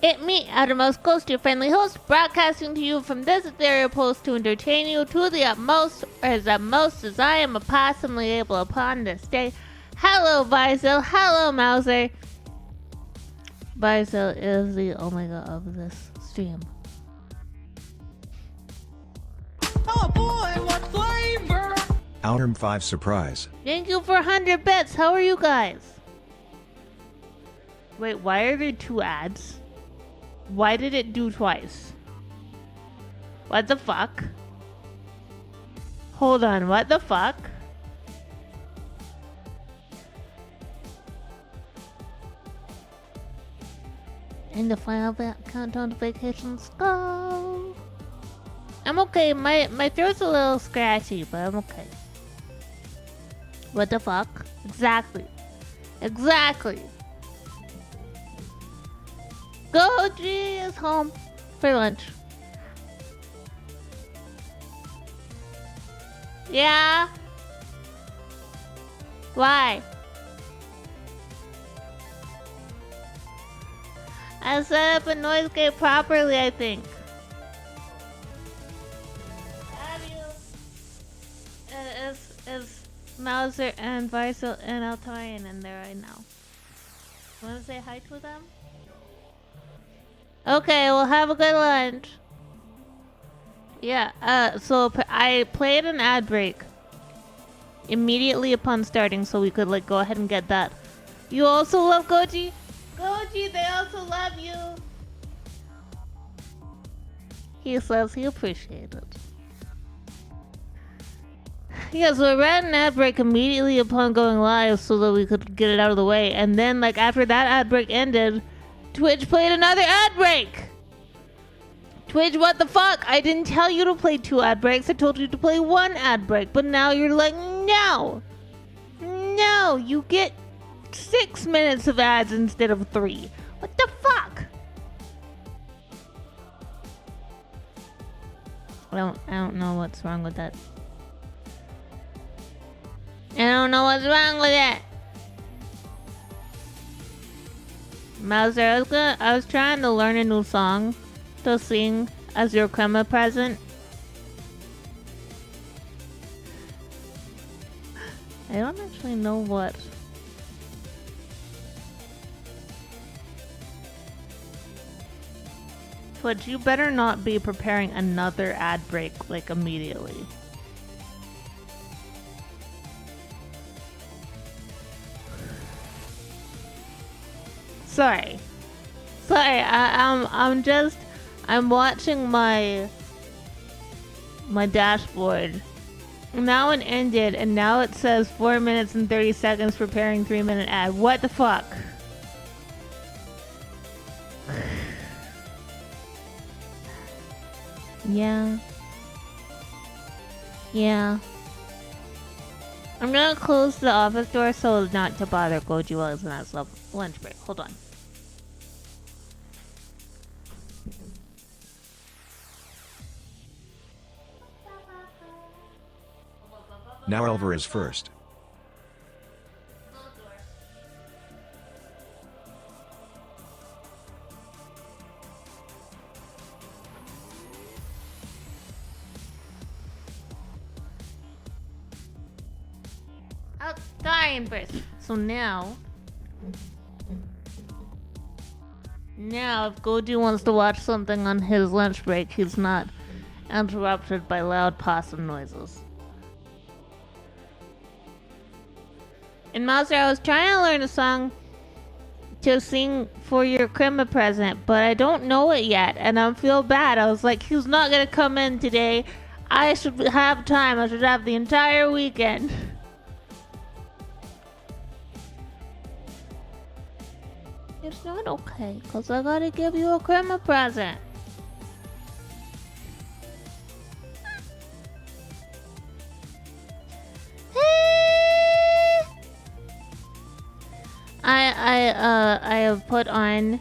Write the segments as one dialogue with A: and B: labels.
A: It me, Outermost Ghost, your friendly host, broadcasting to you from this ethereal post to entertain you to the utmost, or as utmost as I am opossumly able upon this day. Hello, Vizel. Hello, Mauser. Vizel is the omega of this stream.
B: Oh boy, what flavor?
C: Outerm 5 surprise.
A: Thank you for 100 bits. How are you guys? Wait, why are there two ads? Why did it do twice? What the fuck? Hold on, what the fuck? And the final countdown to vacations go. I'm okay. My throat's a little scratchy, but I'm okay. What the fuck? Exactly. Goji is home for lunch. Yeah? Why? I set up a noise gate properly, I think. Is Mauser and Vizel and Altarian in there right now? Want to say hi to them? Okay, well, have a good lunch. Yeah, so I played an ad break immediately upon starting, so we could, like, go ahead and get that. You also love Goji? Goji, they also love you! He says he appreciates it. Yeah, so I ran an ad break immediately upon going live so that we could get it out of the way, and then, like, after that ad break ended, Twitch played another ad break! Twitch, what the fuck? I didn't tell you to play 2 ad breaks, I told you to play 1 ad break, but now you're like, no! No, you get 6 minutes of ads instead of 3. What the fuck? I don't know what's wrong with that. I don't know what's wrong with it. Mauser, I was trying to learn a new song to sing as your crema present. I don't actually know what. But you better not be preparing another ad break, like, immediately. Sorry, I'm watching my dashboard. Now it ended, and now it says 4 minutes and 30 seconds preparing 3-minute ad. What the fuck? Yeah. I'm gonna close the office door so as not to bother Goji while he's on his lunch break. Hold on.
C: Now Elver is first.
A: Dying first. So now if Goji wants to watch something on his lunch break, he's not interrupted by loud possum noises. And Mauser, I was trying to learn a song to sing for your crema present, but I don't know it yet, and I feel bad. I was like, he's not gonna come in today. I should have time. I should have the entire weekend. It's not okay, because I gotta give you a crema present. I have put on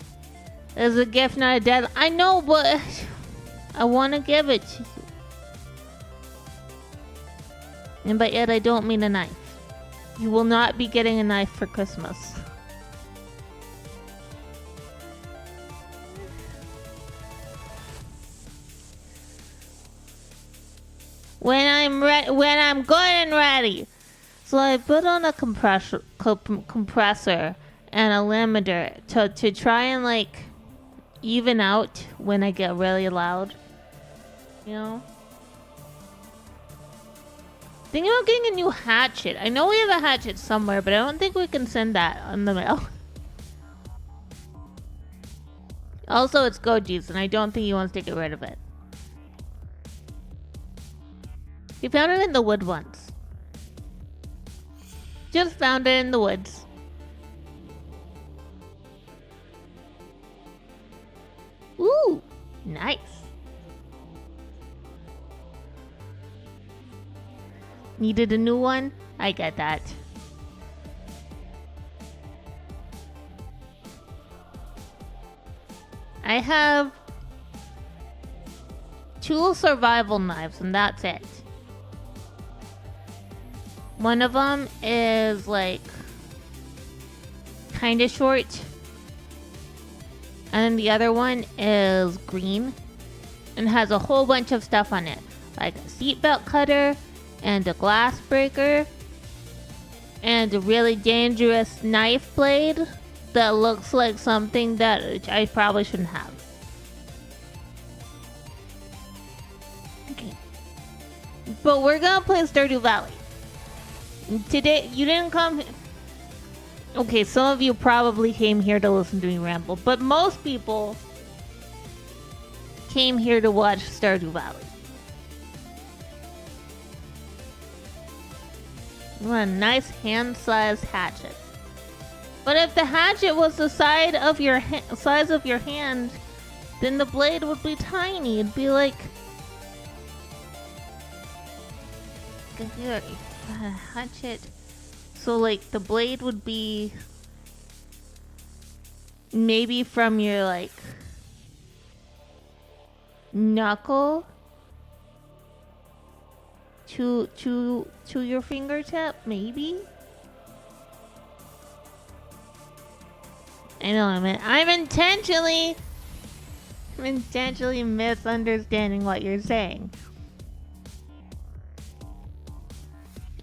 A: as a gift, not a deadline. I know, but I want to give it to you. And but yet I don't mean a knife. You will not be getting a knife for Christmas. when I'm good and ready. So I put on a compressor and a limiter to try and like even out when I get really loud. You know? Thinking about getting a new hatchet. I know we have a hatchet somewhere, but I don't think we can send that on the mail. Also, it's Goji's, and I don't think he wants to get rid of it. He found it in the wood once. Just found it in the woods. Ooh, nice. Needed a new one? I get that. I have 2 survival knives, and that's it. One of them is like kind of short, and then the other one is green and has a whole bunch of stuff on it, like a seatbelt cutter and a glass breaker and a really dangerous knife blade that looks like something that I probably shouldn't have. Okay, but we're gonna play Stardew Valley. Today, you didn't come... Okay, some of you probably came here to listen to me ramble, but most people came here to watch Stardew Valley. What a nice hand-sized hatchet. But if the hatchet was the size of your hand, then the blade would be tiny. It'd be like... hatchet. So like the blade would be maybe from your like knuckle to your fingertip, maybe. I know I'm intentionally misunderstanding what you're saying.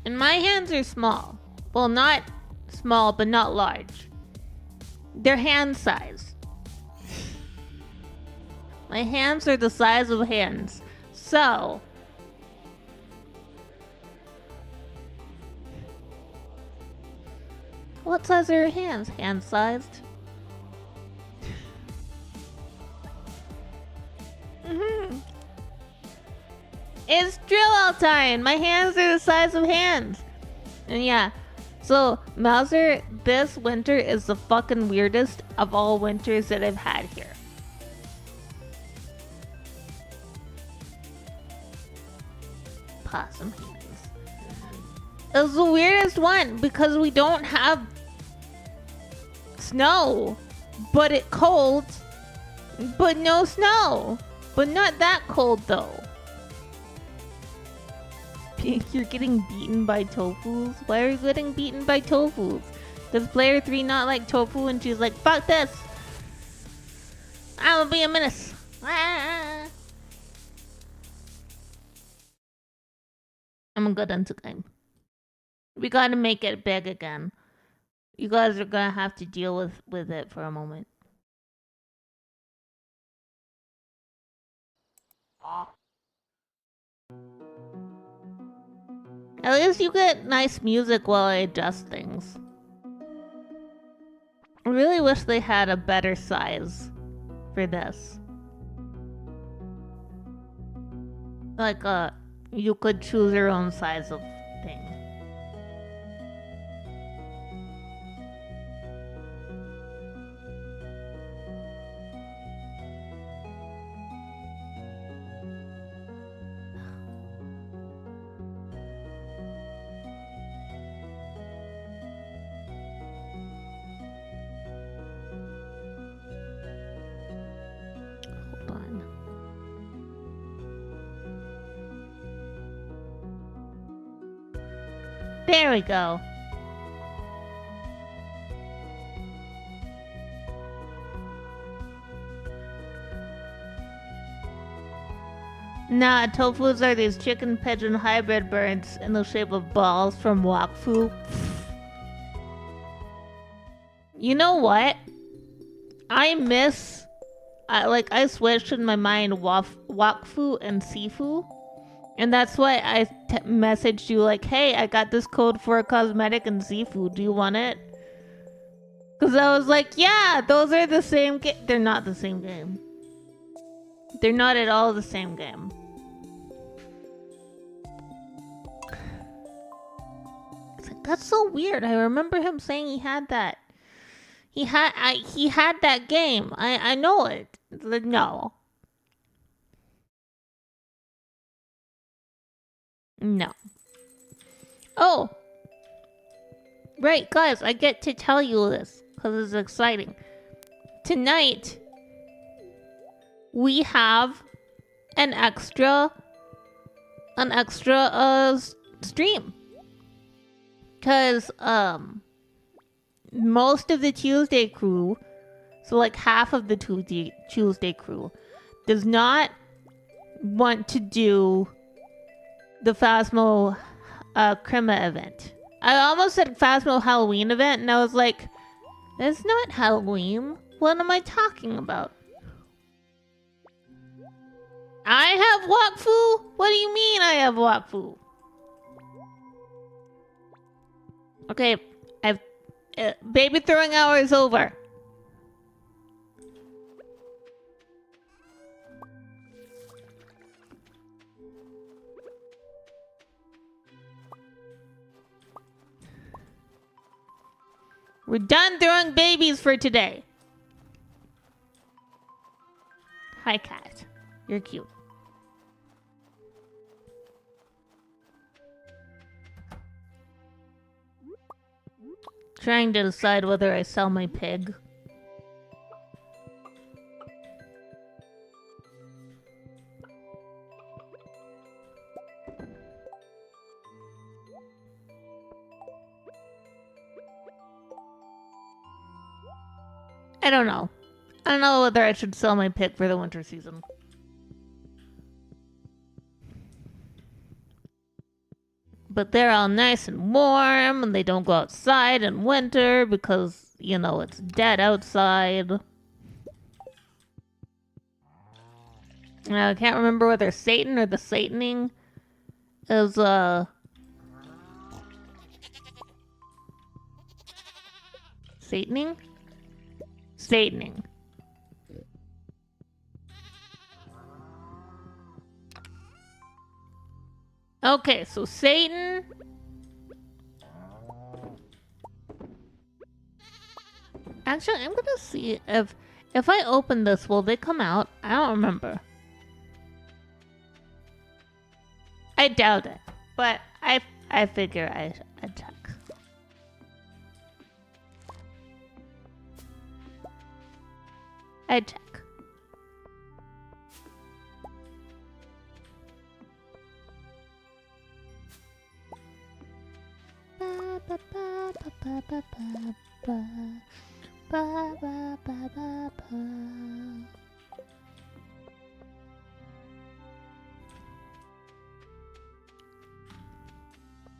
A: And my hands are small. Well, not small, but not large. They're hand size. My hands are the size of hands. So, what size are your hands? Hand sized. It's drill out time. My hands are the size of hands. And yeah, so Mouser, this winter is the fucking weirdest of all winters that I've had here. Possum hands. It was the weirdest one because we don't have snow, but it's cold, but no snow, but not that cold though. You're getting beaten by tofus? Why are you getting beaten by tofus? Does player 3 not like tofu and she's like, fuck this! I'm gonna be a menace! Ah. I'm good into game. We gotta make it big again. You guys are gonna have to deal with it for a moment. At least you get nice music while I adjust things. I really wish they had a better size for this. Like you could choose your own size of thing. There we go. Nah, tofus are these chicken pigeon hybrid birds in the shape of balls from Wakfu. You know what? I miss... I switched in my mind Wakfu and Sifu. And that's why I messaged you like, hey, I got this code for a cosmetic in Sifu. Do you want it? Because I was like, yeah, those are the same game. They're not the same game. They're not at all the same game. It's like, that's so weird. I remember him saying he had that. He had that game. I know it. Like, no. No. Oh. Right, guys, I get to tell you this because it's exciting. Tonight, we have an extra stream. Because, most of the Tuesday crew, so like half of the Tuesday crew, does not want to do the Phasmo Crema event. I almost said Phasmo Halloween event, and I was like, that's not Halloween. What am I talking about? I have Wakfu? What do you mean I have Wakfu? Okay, I've... baby throwing hour is over. We're done throwing babies for today. Hi, cat. You're cute. Trying to decide whether I sell my pig. I don't know. I don't know whether I should sell my pig for the winter season. But they're all nice and warm, and they don't go outside in winter because, you know, it's dead outside. I can't remember whether Satan or the Sataning is, Sataning? Sataning. Okay, so Satan... Actually, I'm gonna see if I open this, will they come out? I don't remember. I doubt it, but I figure I'd check. I'd check.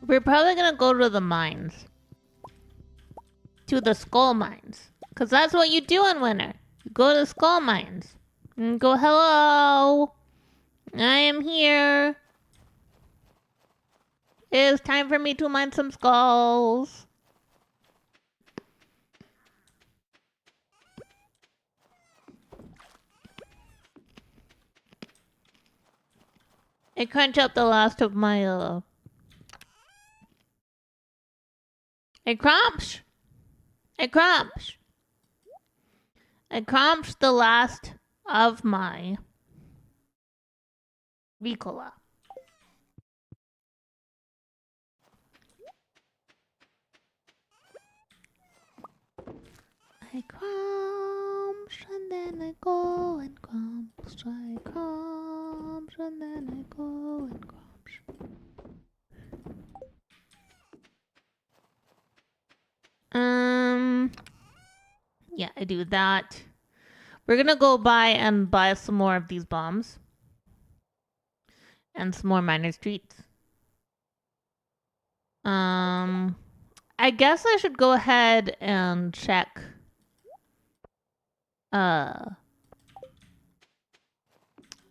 A: We're probably gonna go to the mines. To the skull mines. Because that's what you do in winter. You go to skull mines. And go, hello! I am here. It is time for me to mine some skulls. I crunch up the last of my, I crunch the last of my Ricola. I crunch and then I go and crunch. I crunch and then I go and crunch. Yeah, I do that. We're gonna go buy some more of these bombs. And some more minor streets. I guess I should go ahead and check my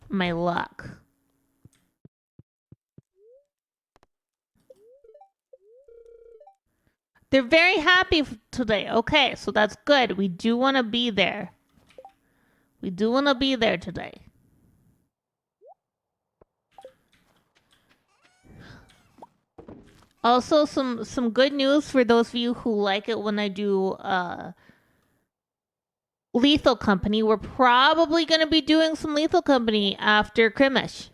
A: luck. They're very happy today. Okay, so that's good. We do want to be there. We do want to be there today. Also, some good news for those of you who like it when I do Lethal Company. We're probably going to be doing some Lethal Company after Krimish.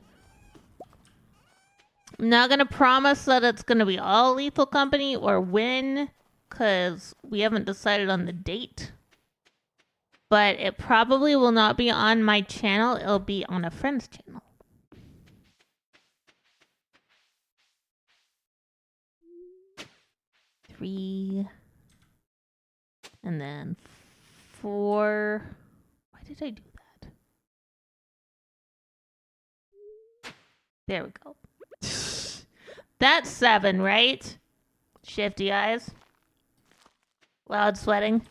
A: I'm not going to promise that it's going to be all Lethal Company or when, because we haven't decided on the date. But it probably will not be on my channel. It'll be on a friend's channel. Three. And then 4. Why did I do that? There we go. That's 7, right? Shifty eyes. Loud sweating.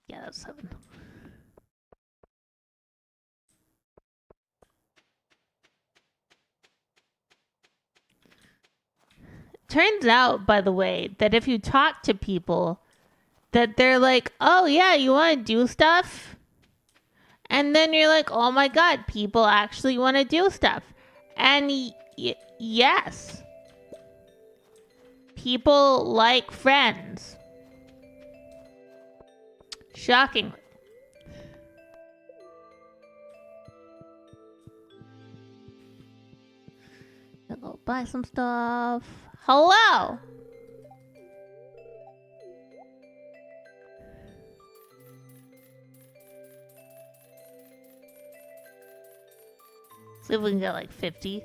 A: Yeah, that's 7. Turns out, by the way, that if you talk to people, that they're like, oh yeah, you want to do stuff? And then you're like, oh my god, people actually want to do stuff. And yes. People like friends. Shockingly. I'll go buy some stuff. Hello! See if we can get like 50.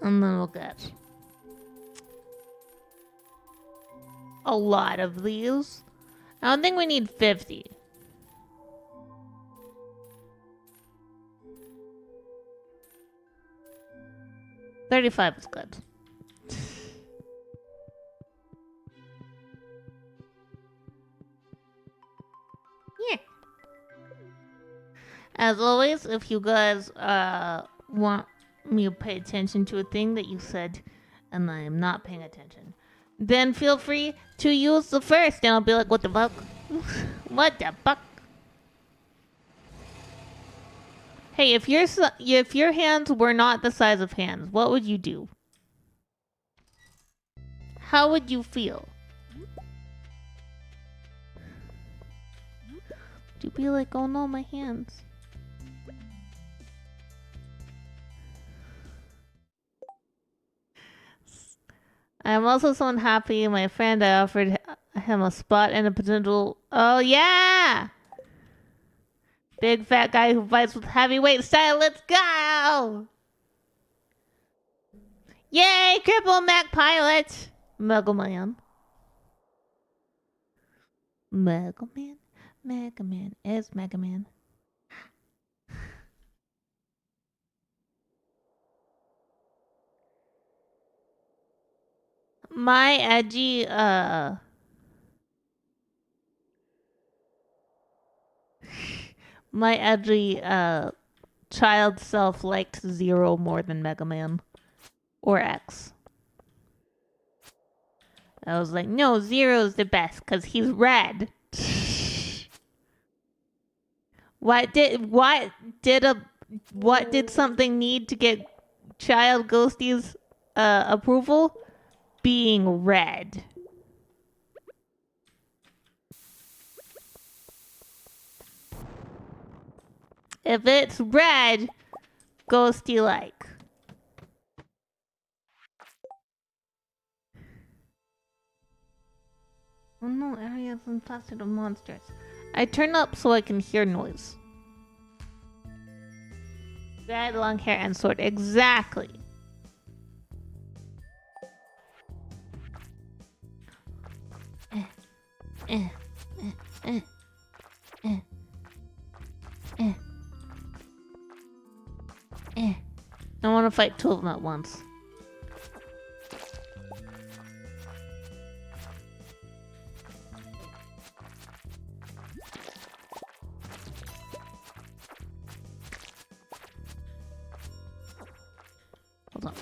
A: And then we'll get a lot of these. I don't think we need 50. $35 is good. Yeah. As always, if you guys want me to pay attention to a thing that you said and I am not paying attention, then feel free to use the first and I'll be like, what the fuck? What the fuck? Hey, if your hands were not the size of hands, what would you do? How would you feel? Would you be like, oh no, my hands? I'm also so unhappy. My friend, I offered him a spot and a potential. Oh yeah! Big fat guy who fights with heavyweight style. Let's go! Yay! Cripple Mac Pilot! Mega Man. Mega Man. Mega Man is Mega Man. My edgy, child self liked Zero more than Mega Man. Or X. I was like, no, Zero's the best, because he's red. What did something need to get child Ghostie's approval? Being red. If it's red, Ghostie like. Oh no, areas infested with monsters. I turn up so I can hear noise. Red, long hair, and sword. Exactly. I want to fight two of them at once. Hold on.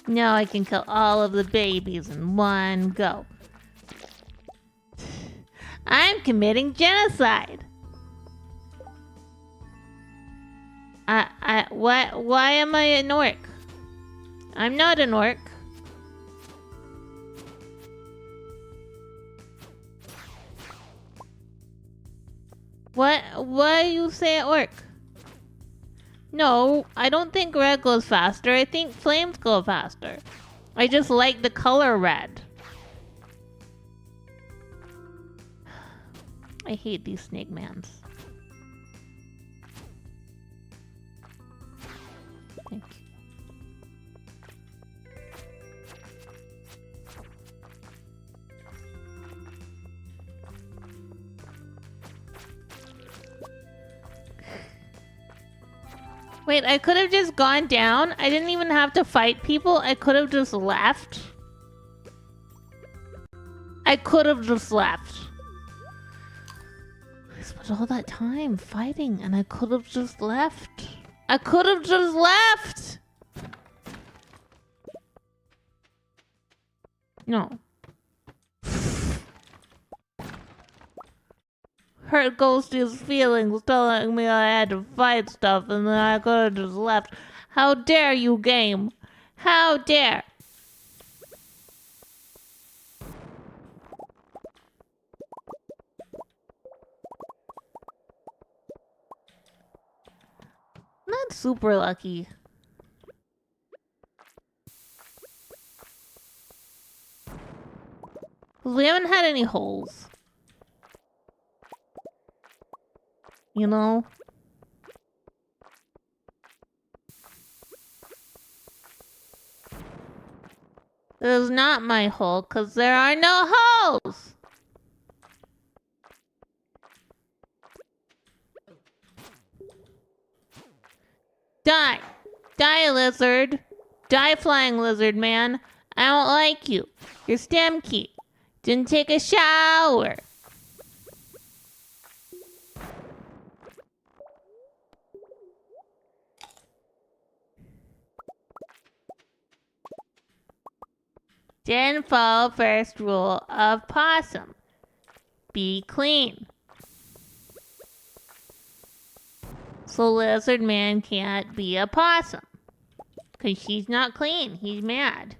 A: Now I can kill all of the babies in one go. I'm committing genocide. Why am I an orc? I'm not an orc. Why you say orc? No, I don't think red goes faster. I think flames go faster. I just like the color red. I hate these snake mans. Thank you. Wait, I could have just gone down. I didn't even have to fight people. I could have just left. I could have just left. I spent all that time fighting and I could have just left. I could have just left. No. Hurt Ghostie's feelings telling me I had to fight stuff and then I could have just left. How dare you, game? How dare? Not super lucky. We haven't had any holes. You know? This is not my hole, because there are no holes! Die! Die, lizard! Die, flying lizard man! I don't like you. You're stem key. Didn't take a shower. Didn't follow first rule of Possum. Be clean. So Lizard Man can't be a possum. Because she's not clean. He's mad.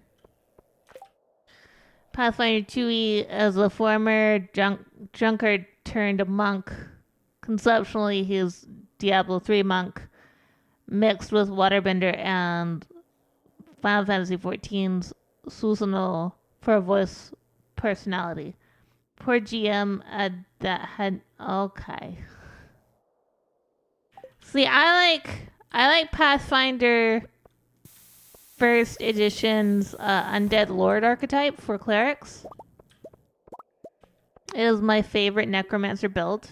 A: Pathfinder 2E as a former drunkard turned monk. Conceptually, he's Diablo 3 monk. Mixed with Waterbender and Final Fantasy XIV's Susanoo for a voice personality. Poor GM that had... Okay. See, I like Pathfinder First Edition's Undead Lord archetype for clerics. It is my favorite necromancer build.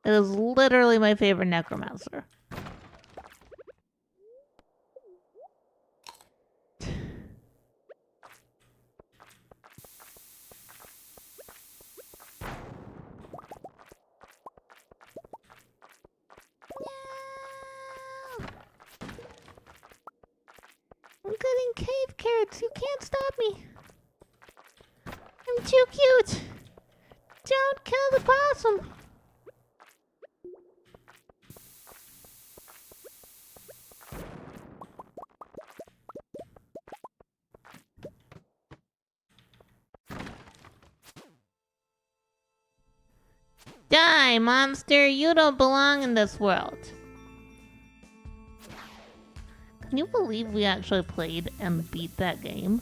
A: It is literally my favorite necromancer. I'm getting cave carrots. You can't stop me. I'm too cute. Don't kill the possum. Die, monster. You don't belong in this world. Can you believe we actually played and beat that game?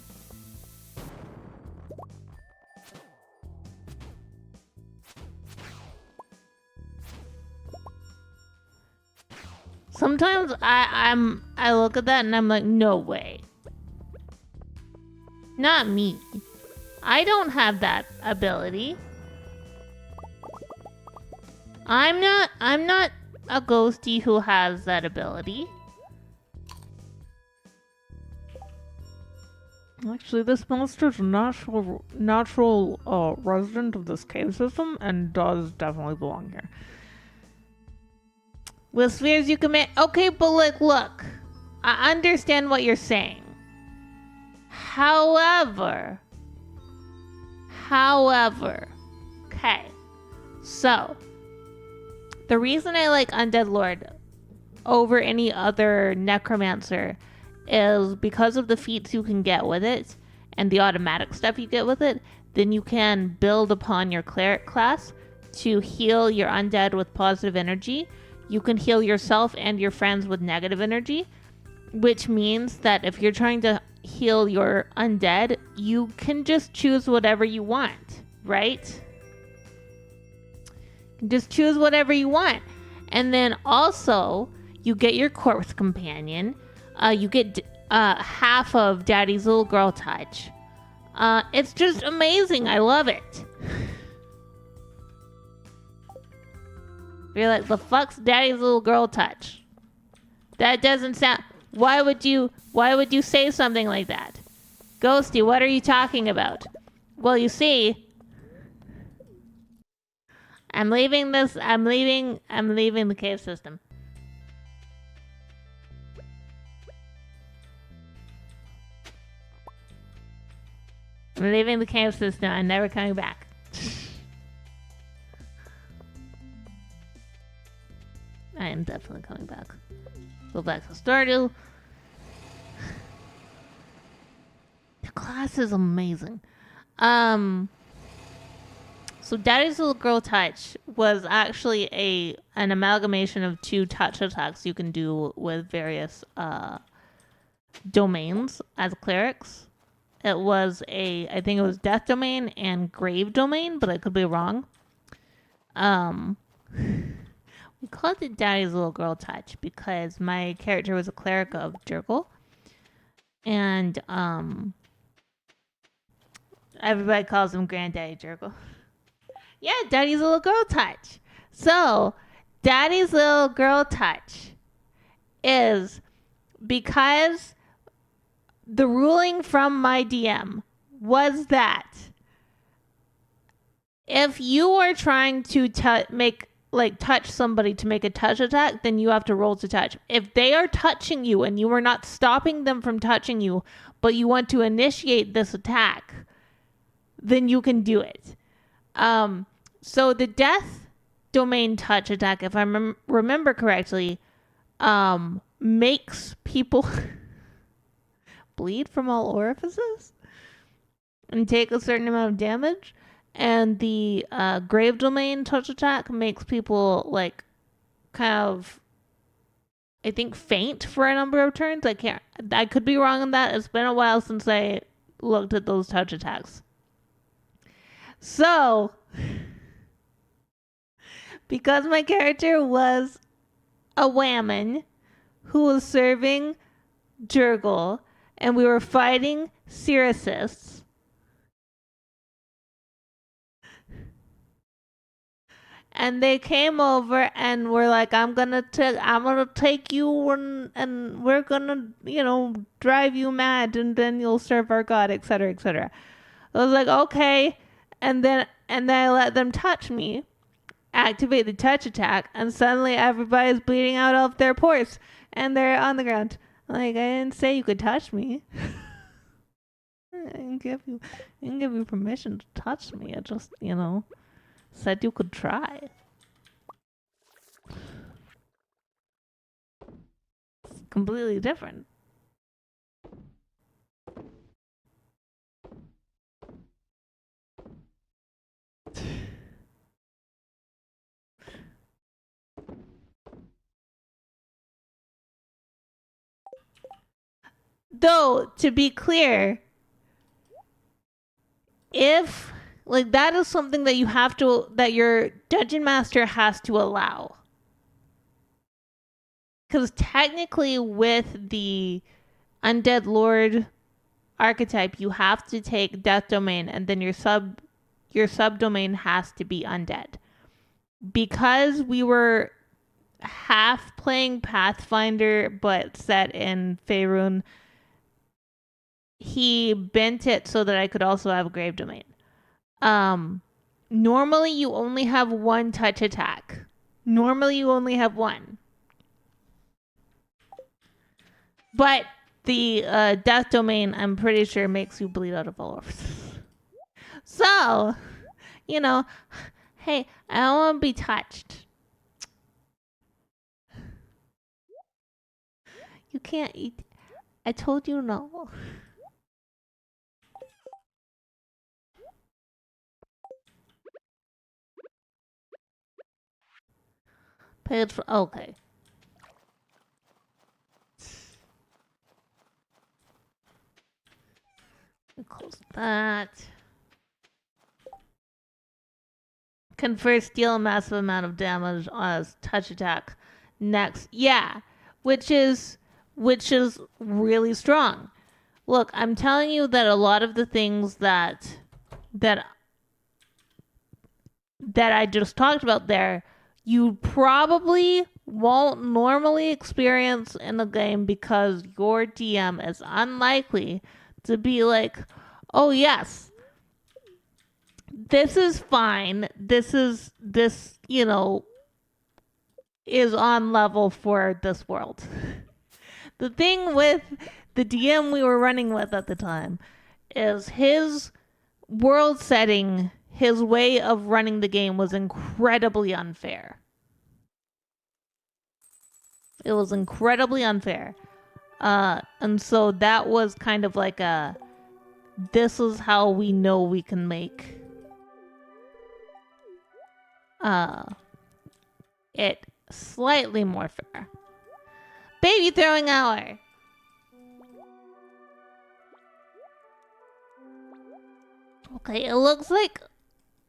A: Sometimes I look at that and I'm like, no way. Not me. I don't have that ability. I'm not a ghostie who has that ability. Actually, this monster is a natural resident of this cave system and does definitely belong here. With spheres you can make... Okay, but like, look. I understand what you're saying. However... Okay. So... The reason I like Undead Lord over any other necromancer is because of the feats you can get with it and the automatic stuff you get with it. Then you can build upon your cleric class to heal your undead with positive energy. You can heal yourself and your friends with negative energy, which means that if you're trying to heal your undead, you can just choose whatever you want, right? Just choose whatever you want. And then also, you get your corpse companion. You get half of Daddy's little girl touch. It's just amazing. I love it. You're like, the fuck's Daddy's little girl touch? That doesn't sound... Why would you say something like that? Ghostie, what are you talking about? Well, you see... I'm leaving the cave system. I'm leaving the cave system. I'm never coming back. I am definitely coming back. Go back to Stardew. The class is amazing. So Daddy's Little Girl Touch was actually an amalgamation of 2 touch attacks you can do with various domains as clerics. It was I think it was Death Domain and Grave Domain, but I could be wrong. We called it Daddy's Little Girl Touch because my character was a cleric of Jurgle. And everybody calls him Granddaddy Jurgle. Yeah, Daddy's Little Girl Touch. So, Daddy's Little Girl Touch is because the ruling from my DM was that if you are trying to touch somebody to make a touch attack, then you have to roll to touch. If they are touching you and you are not stopping them from touching you, but you want to initiate this attack, then you can do it. So the Death Domain touch attack, if I remember correctly, makes people bleed from all orifices and take a certain amount of damage. And the Grave Domain touch attack makes people I think faint for a number of turns. I could be wrong on that. It's been a while since I looked at those touch attacks. So, because my character was a whammon who was serving Jurgle, and we were fighting Syracists, and they came over and were like, I'm gonna take you and we're gonna, drive you mad, and then you'll serve our god, etc., etc. I was like, okay. And then I let them touch me, activate the touch attack, and suddenly everybody's bleeding out of their pores, and they're on the ground. Like, I didn't say you could touch me. I didn't give you permission to touch me. I just, said you could try. It's completely different. Though, to be clear, if that is something that that your dungeon master has to allow. Because technically with the Undead Lord archetype, you have to take Death Domain, and then your subdomain has to be Undead. because we were half playing Pathfinder but set in Faerun, he bent it so that I could also have a Grave Domain. Normally you only have one touch attack. Normally you only have one. But the Death Domain, I'm pretty sure, makes you bleed out of all orifices. So, you know, hey, I don't want to be touched. You can't eat. I told you no. Page for, okay. Close that. Confers deal a massive amount of damage as touch attack. Next, yeah, which is really strong. Look, I'm telling you that a lot of the things that I just talked about there, you probably won't normally experience in a game because your DM is unlikely to be like, oh yes, this is fine. This is on level for this world. The thing with the DM we were running with at the time is his world setting, his way of running the game was incredibly unfair. It was incredibly unfair. And so that was kind of like this is how we know we can make it slightly more fair. Baby throwing hour. Okay, it looks like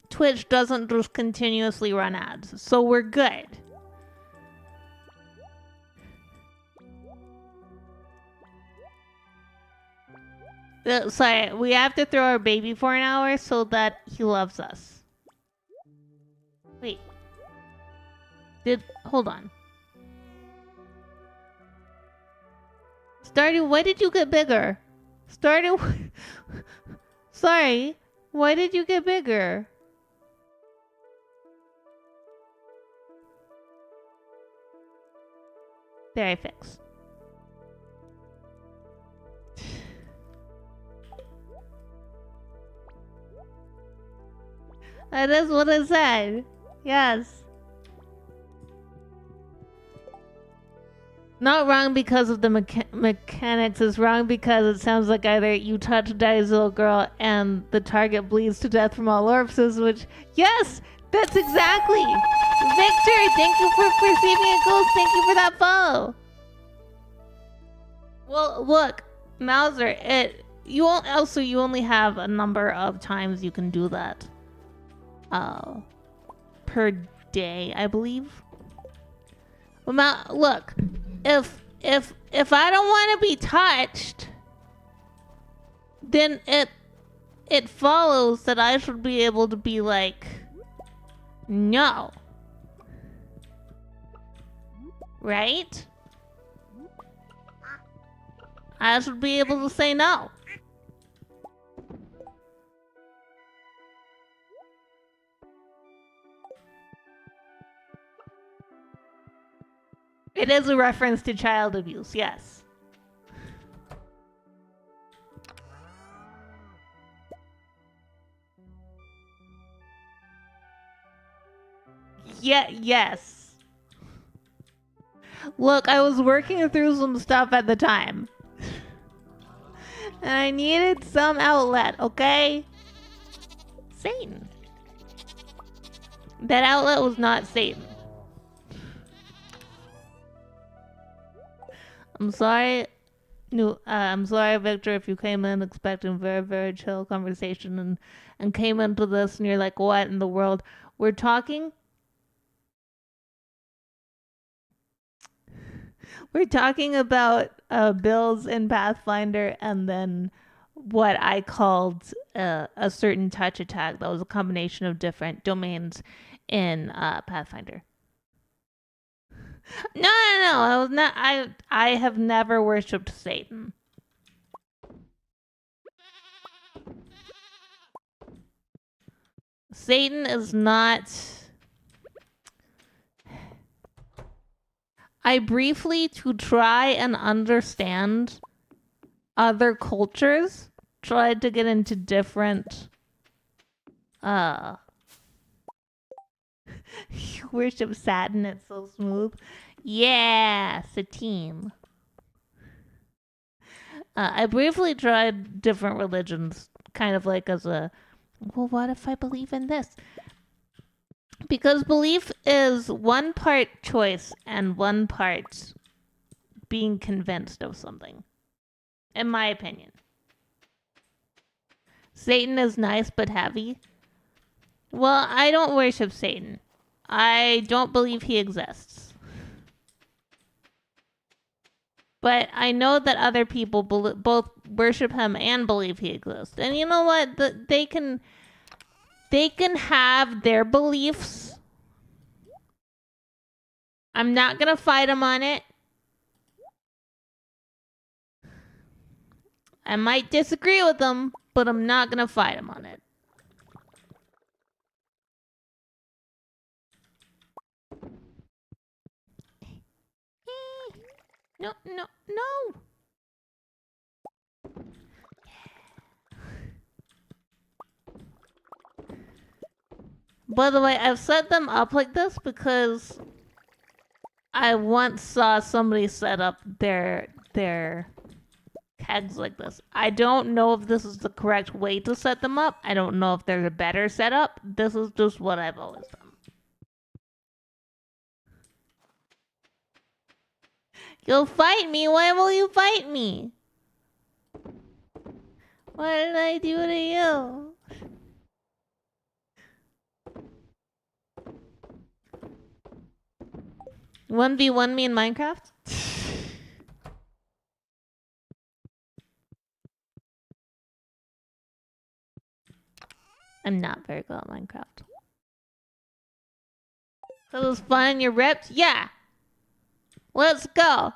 A: Twitch doesn't just continuously run ads, so we're good. Sorry, we have to throw our baby for an hour so that he loves us. Wait. Hold on. Stardew, why did you get bigger? Stardew, sorry, why did you get bigger? There, I fixed. That is what I said. Yes. Not wrong because of the mechanics. It's wrong because it sounds like either you touch Daddy's little girl and the target bleeds to death from all orifices, which, yes, that's exactly. Victor, thank you for perceiving a ghost. Thank you for that follow. Well, look, Mauser, you only have a number of times you can do that. Per day, I believe. Well, look, if I don't want to be touched, then it follows that I should be able to be like, no. Right? I should be able to say no. It is a reference to child abuse, yes. Yeah, yes. Look, I was working through some stuff at the time. And I needed some outlet, okay? Satan. That outlet was not Satan. I'm sorry. No, I'm sorry, Victor, if you came in expecting very, very chill conversation and came into this and you're like, what in the world? We're talking about builds in Pathfinder and then what I called a certain touch attack that was a combination of different domains in Pathfinder. No, I was not. I have never worshipped Satan. Satan is not. I briefly, to try and understand other cultures, tried to get into different you worship Saturn, it's so smooth. Yeah, Satine. I briefly tried different religions, kind of like as a, well, what if I believe in this? Because belief is one part choice and one part being convinced of something, in my opinion. Satan is nice but heavy. Well, I don't worship Satan. I don't believe he exists. But I know that other people both worship him and believe he exists. And you know what? They can have their beliefs. I'm not going to fight them on it. I might disagree with them, but I'm not going to fight them on it. No. By the way, I've set them up like this because I once saw somebody set up their kegs like this. I don't know if this is the correct way to set them up. I don't know if there's a better setup. This is just what I've always done. You'll fight me? Why will you fight me? What did I do to you? One v one me in Minecraft? I'm not very good at Minecraft. So it was fun, you're ripped? Yeah! Let's go!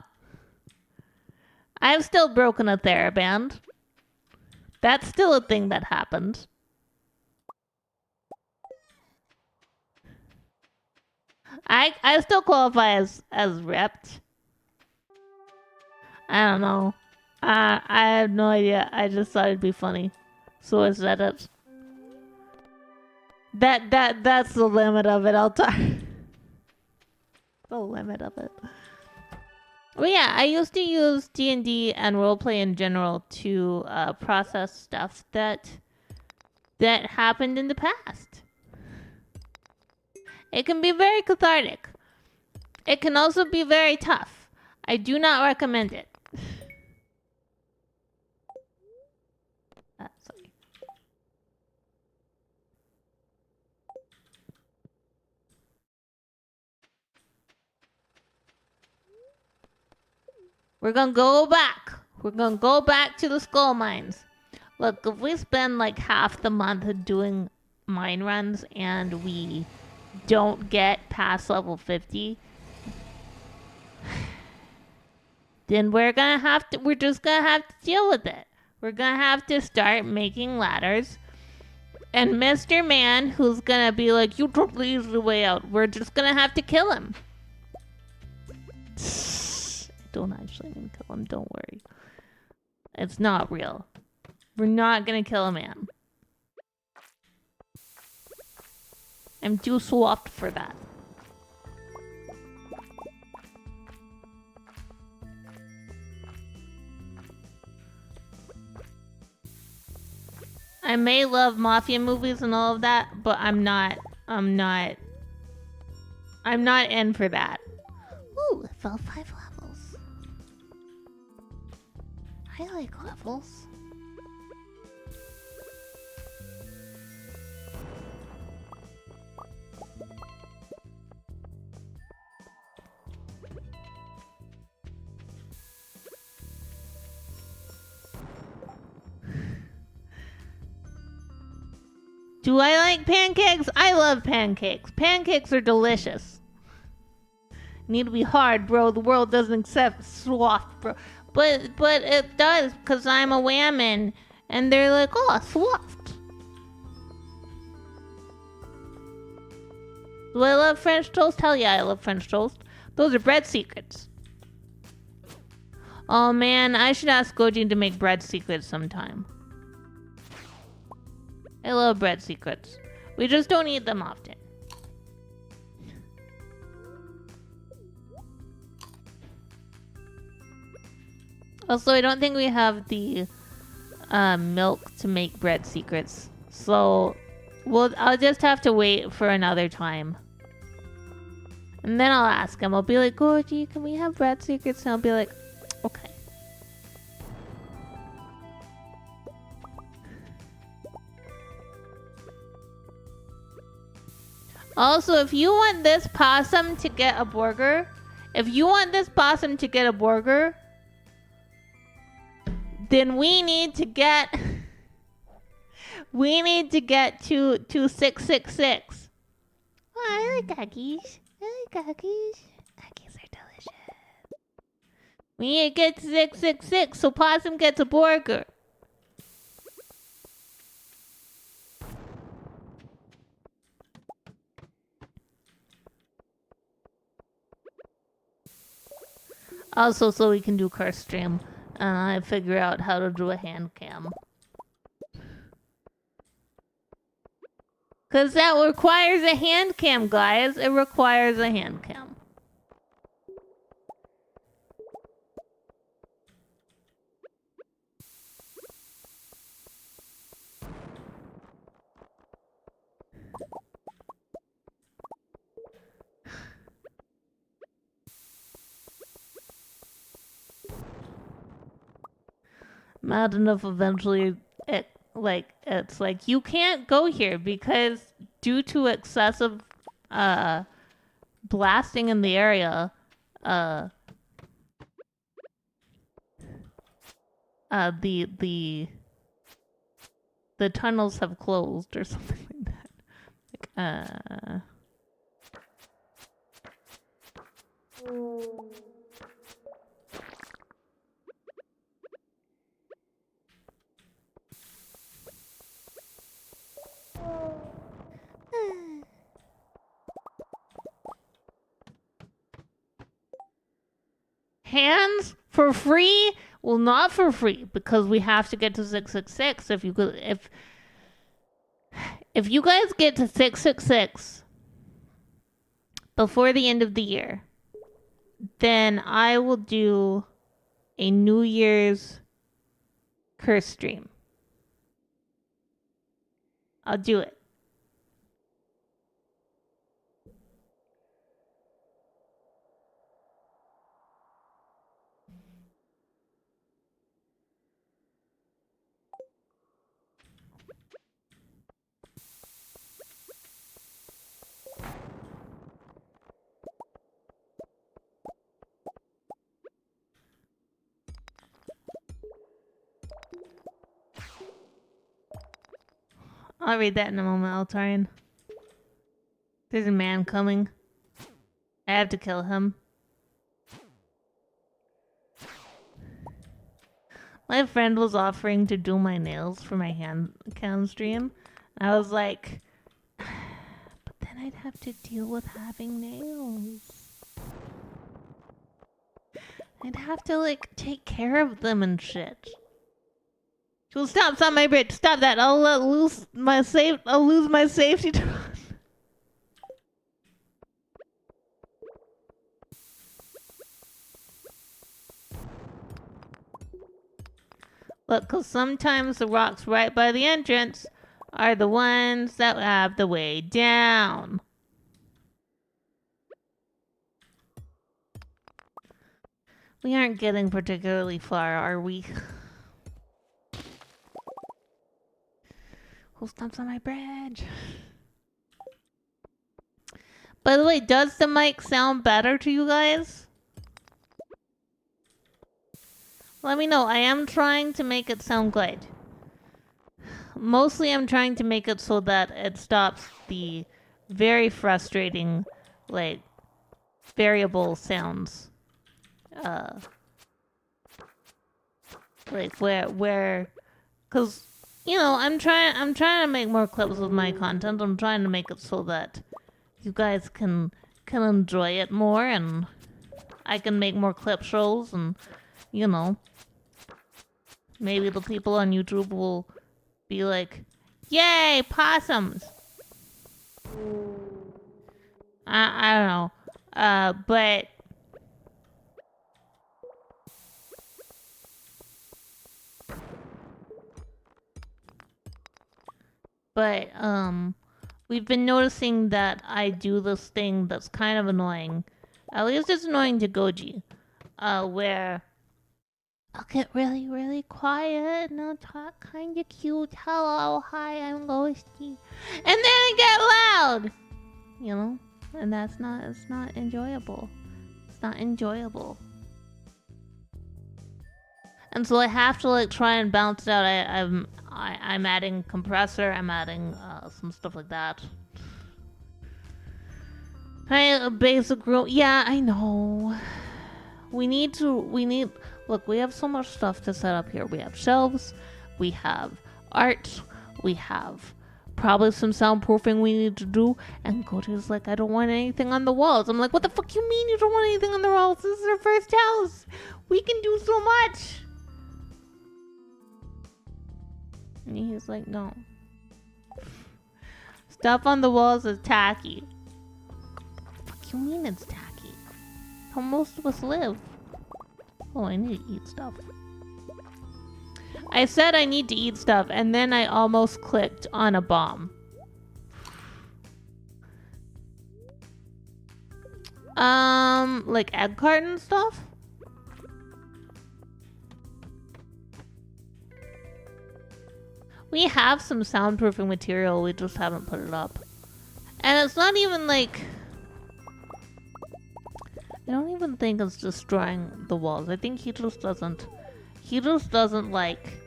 A: I've still broken a TheraBand. That's still a thing that happened. I still qualify as ripped. I don't know. I have no idea. I just thought it'd be funny. So I said it. That's the limit of it. I'll talk. The limit of it. Well, yeah, I used to use D&D and roleplay in general to process stuff that happened in the past. It can be very cathartic. It can also be very tough. I do not recommend it. Sorry. We're gonna go back. We're gonna go back to the skull mines. Look, if we spend like half the month doing mine runs and we don't get past level 50, then we're just gonna have to deal with it. We're gonna have to start making ladders. And Mr. Man, who's gonna be like, you took the easy way out, we're just gonna have to kill him. Don't actually mean kill him, don't worry. It's not real. We're not gonna kill a man. I'm too swapped for that. I may love mafia movies and all of that, but I'm not in for that. Ooh, I fell 5 levels. I like levels. Do I like pancakes? I love pancakes. Pancakes are delicious. Need to be hard, bro. The world doesn't accept soft, bro. But it does, because I'm a whammon. And they're like, oh, soft. Do I love French toast? Hell yeah, I love French toast. Those are bread secrets. Oh man, I should ask Goji to make bread secrets sometime. I love bread secrets. We just don't eat them often. Also, I don't think we have the milk to make bread secrets. So, I'll just have to wait for another time. And then I'll ask him. I'll be like, Goji, can we have bread secrets? And I'll be like, okay. Also, if you want this possum to get a burger, then we need to get to 666. Oh, I like cookies. Cookies are delicious. We need to get to 666 so Possum gets a burger. Also, so we can do curse stream. And figure out how to do a hand cam. Because that requires a hand cam, guys. It requires a hand cam. Mad enough eventually it's like you can't go here because due to excessive blasting in the area the tunnels have closed or something like that. Hands for free? Well, not for free because we have to get to 666. If you guys get to 666 before the end of the year, then I will do a New Year's curse stream. I'll do it. I'll read that in a moment, Altarian. There's a man coming. I have to kill him. My friend was offering to do my nails for my hand cam stream. I was like, but then I'd have to deal with having nails. I'd have to like take care of them and shit. Well, stop my bridge. Stop that. I'll lose my safety. Look, because sometimes the rocks right by the entrance are the ones that have the way down. We aren't getting particularly far, are we? Who stomps on my bridge? By the way, does the mic sound better to you guys? Let me know. I am trying to make it sound good. mostly I'm trying to make it so that it stops the very frustrating, like, variable sounds. Like cause, you know, I'm trying to make more clips with my content. I'm trying to make it so that you guys can enjoy it more, and I can make more clip shows, and, you know, maybe the people on YouTube will be like, yay, possums. I don't know. But we've been noticing that I do this thing that's kind of annoying. At least it's annoying to Goji. Where I'll get really, really quiet and I'll talk kind of cute. Hello, hi, I'm Ghostie. And then I get loud! You know? And it's not enjoyable. It's not enjoyable. And so I have to, like, try and balance it out. I'm adding compressor, I'm adding some stuff like that. A basic room. Yeah, I know. Look, we have so much stuff to set up here. We have shelves, we have art, we have probably some soundproofing we need to do. And Goji's like, I don't want anything on the walls. I'm like, what the fuck you mean you don't want anything on the walls? This is our first house. We can do so much. And he's like, no. Stuff on the walls is tacky. What the fuck you mean it's tacky? How most of us live. Oh, I need to eat stuff. I said I need to eat stuff, and then I almost clicked on a bomb. Like egg carton stuff? We have some soundproofing material, we just haven't put it up. And it's not even like... I don't even think it's destroying the walls. I think he just doesn't like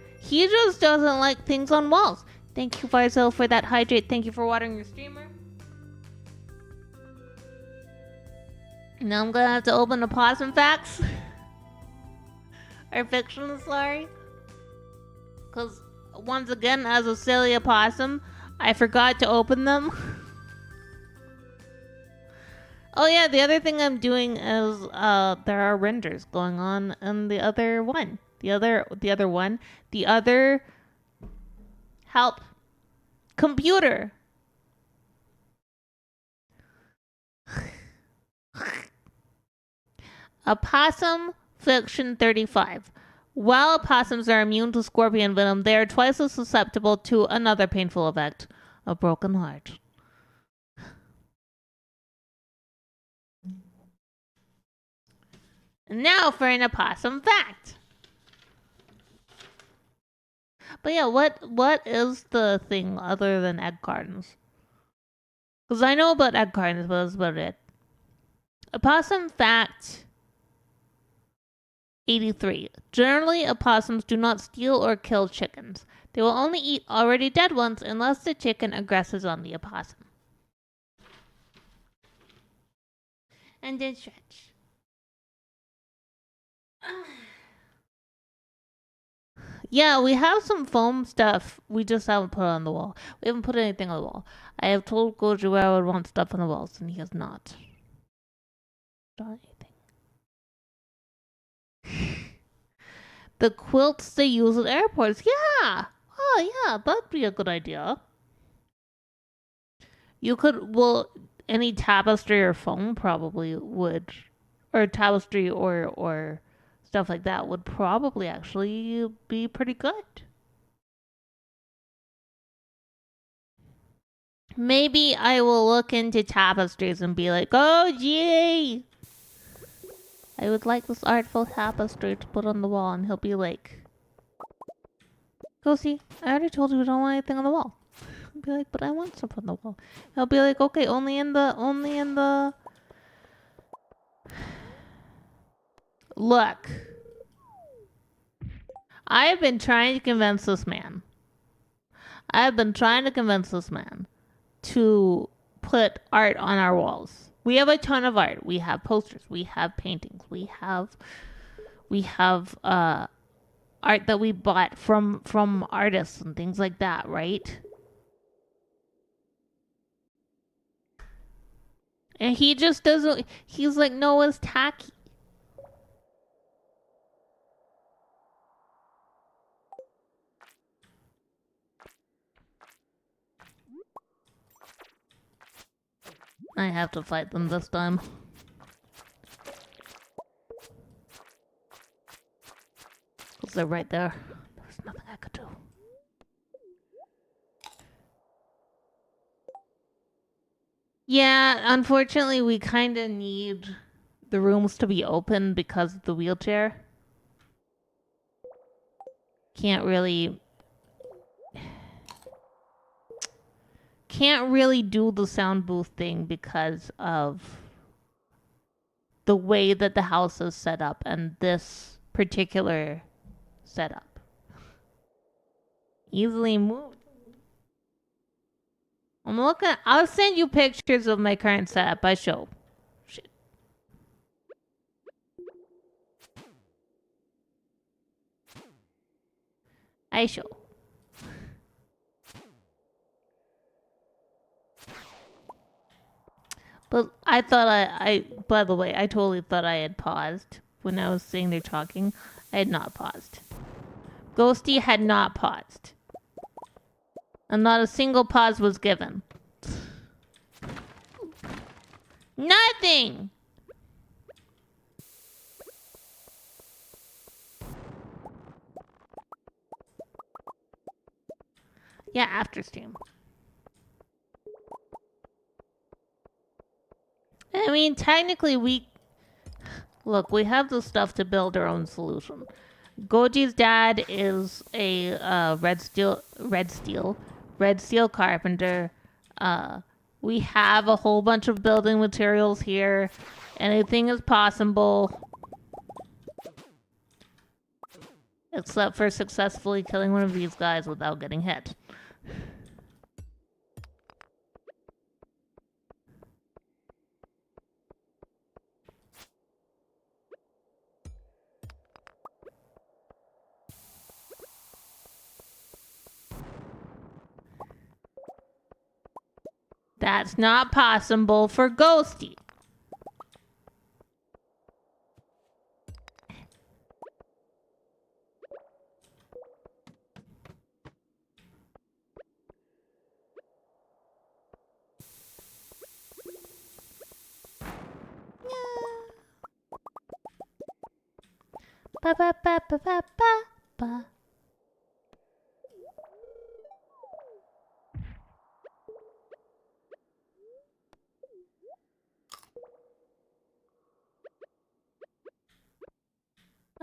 A: things on walls. Thank you, Varzel, for that hydrate. Thank you for watering your streamer. Now I'm gonna have to open the Opossum facts. Or fiction, sorry. Because, once again, as a silly opossum, I forgot to open them. Oh yeah, the other thing I'm doing is there are renders going on in the other one. The other help computer. Opossum Fiction 35. While opossums are immune to scorpion venom, they are twice as susceptible to another painful effect, a broken heart. Now for an opossum fact. But yeah, what is the thing other than egg cartons? Because I know about egg cartons, but that's about it. Opossum fact 83. Generally, opossums do not steal or kill chickens. They will only eat already dead ones unless the chicken aggresses on the opossum. And then stretch. Yeah, we have some foam stuff. We just haven't put it on the wall. We haven't put anything on the wall. I have told Goji where I would want stuff on the walls, and he has not done anything. The quilts they use at airports. Yeah. Oh, yeah. That'd be a good idea. You could, well, any tapestry or foam probably would, or tapestry or stuff like that would probably actually be pretty good. Maybe I will look into tapestries and be like, oh, gee, I would like this artful tapestry to put on the wall. And he'll be like, Ghostie, I already told you we don't want anything on the wall. I'll be like, but I want stuff on the wall. He'll be like, okay, only in the... Look. I have been trying to convince this man. I've been trying to convince this man to put art on our walls. We have a ton of art. We have posters. We have paintings. We have art that we bought from artists and things like that, right? And he just doesn't. He's like, no, it's tacky. I have to fight them this time. Because they're right there. There's nothing I could do. Yeah, unfortunately, we kind of need the rooms to be open because of the wheelchair. Can't really do the sound booth thing because of the way that the house is set up and this particular setup. Easily moved. I'm looking. I'll send you pictures of my current setup. I show. Shit. I show. But I thought I by the way, I totally thought I had paused when I was sitting there talking. I had not paused. Ghostie had not paused. And not a single pause was given. Nothing! Yeah, after stream. I mean, technically we have the stuff to build our own solution. Goji's dad is a red steel carpenter. We have a whole bunch of building materials here. Anything is possible. Except for successfully killing one of these guys without getting hit. That's not possible for Ghostie. Ba ba ba ba ba ba ba.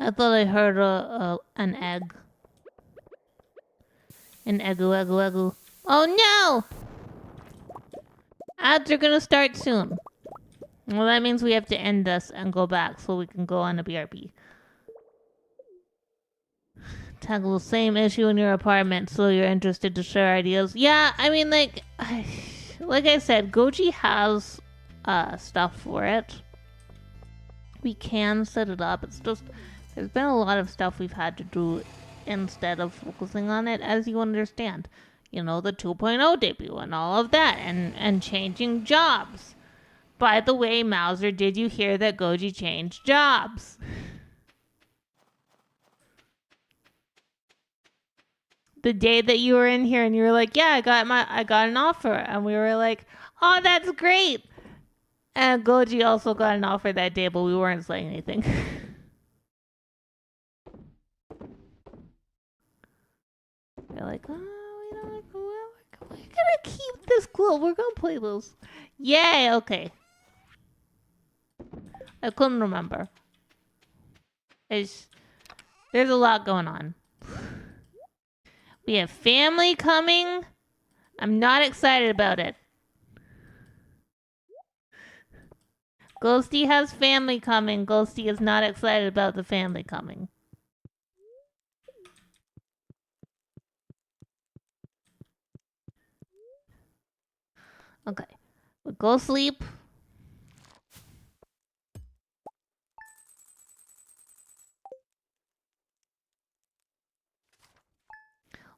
A: I thought I heard an egg. An eggu. Oh no! Ads are gonna start soon. Well, that means we have to end this and go back so we can go on a BRB. Tackle the same issue in your apartment, so you're interested to share ideas. Yeah, I mean, like I said, Goji has stuff for it. We can set it up. It's just there's been a lot of stuff we've had to do instead of focusing on it, as you understand. You know, the 2.0 debut and all of that, and changing jobs. By the way, Mauser, did you hear that Goji changed jobs? The day that you were in here and you were like, yeah, I got an offer. And we were like, oh, that's great. And Goji also got an offer that day, but we weren't saying anything. They're like, oh, we're gonna keep this cool. We're gonna play this. Yay, okay. I couldn't remember. There's a lot going on. We have family coming. I'm not excited about it. Ghostie has family coming. Ghostie is not excited about the family coming. Okay. We go sleep.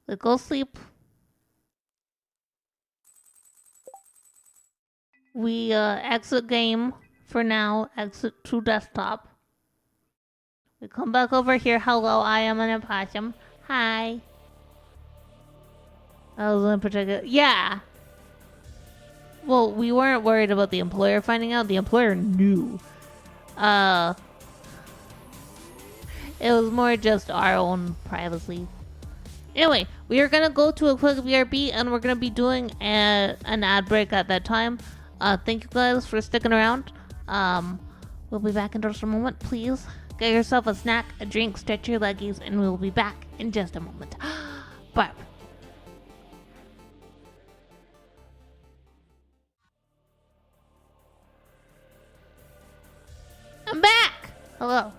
A: We go sleep. We exit game for now. Exit to desktop. We come back over here. Hello, I am an opossum. Hi. I was in particular. Yeah. Well, we weren't worried about the employer finding out. The employer knew. It was more just our own privacy. Anyway, we are gonna go to a quick VRB and we're gonna be doing an ad break at that time. Thank you guys for sticking around. We'll be back in just a moment. Please get yourself a snack, a drink, stretch your leggies, and we'll be back in just a moment. Bye. I'm back! Hello.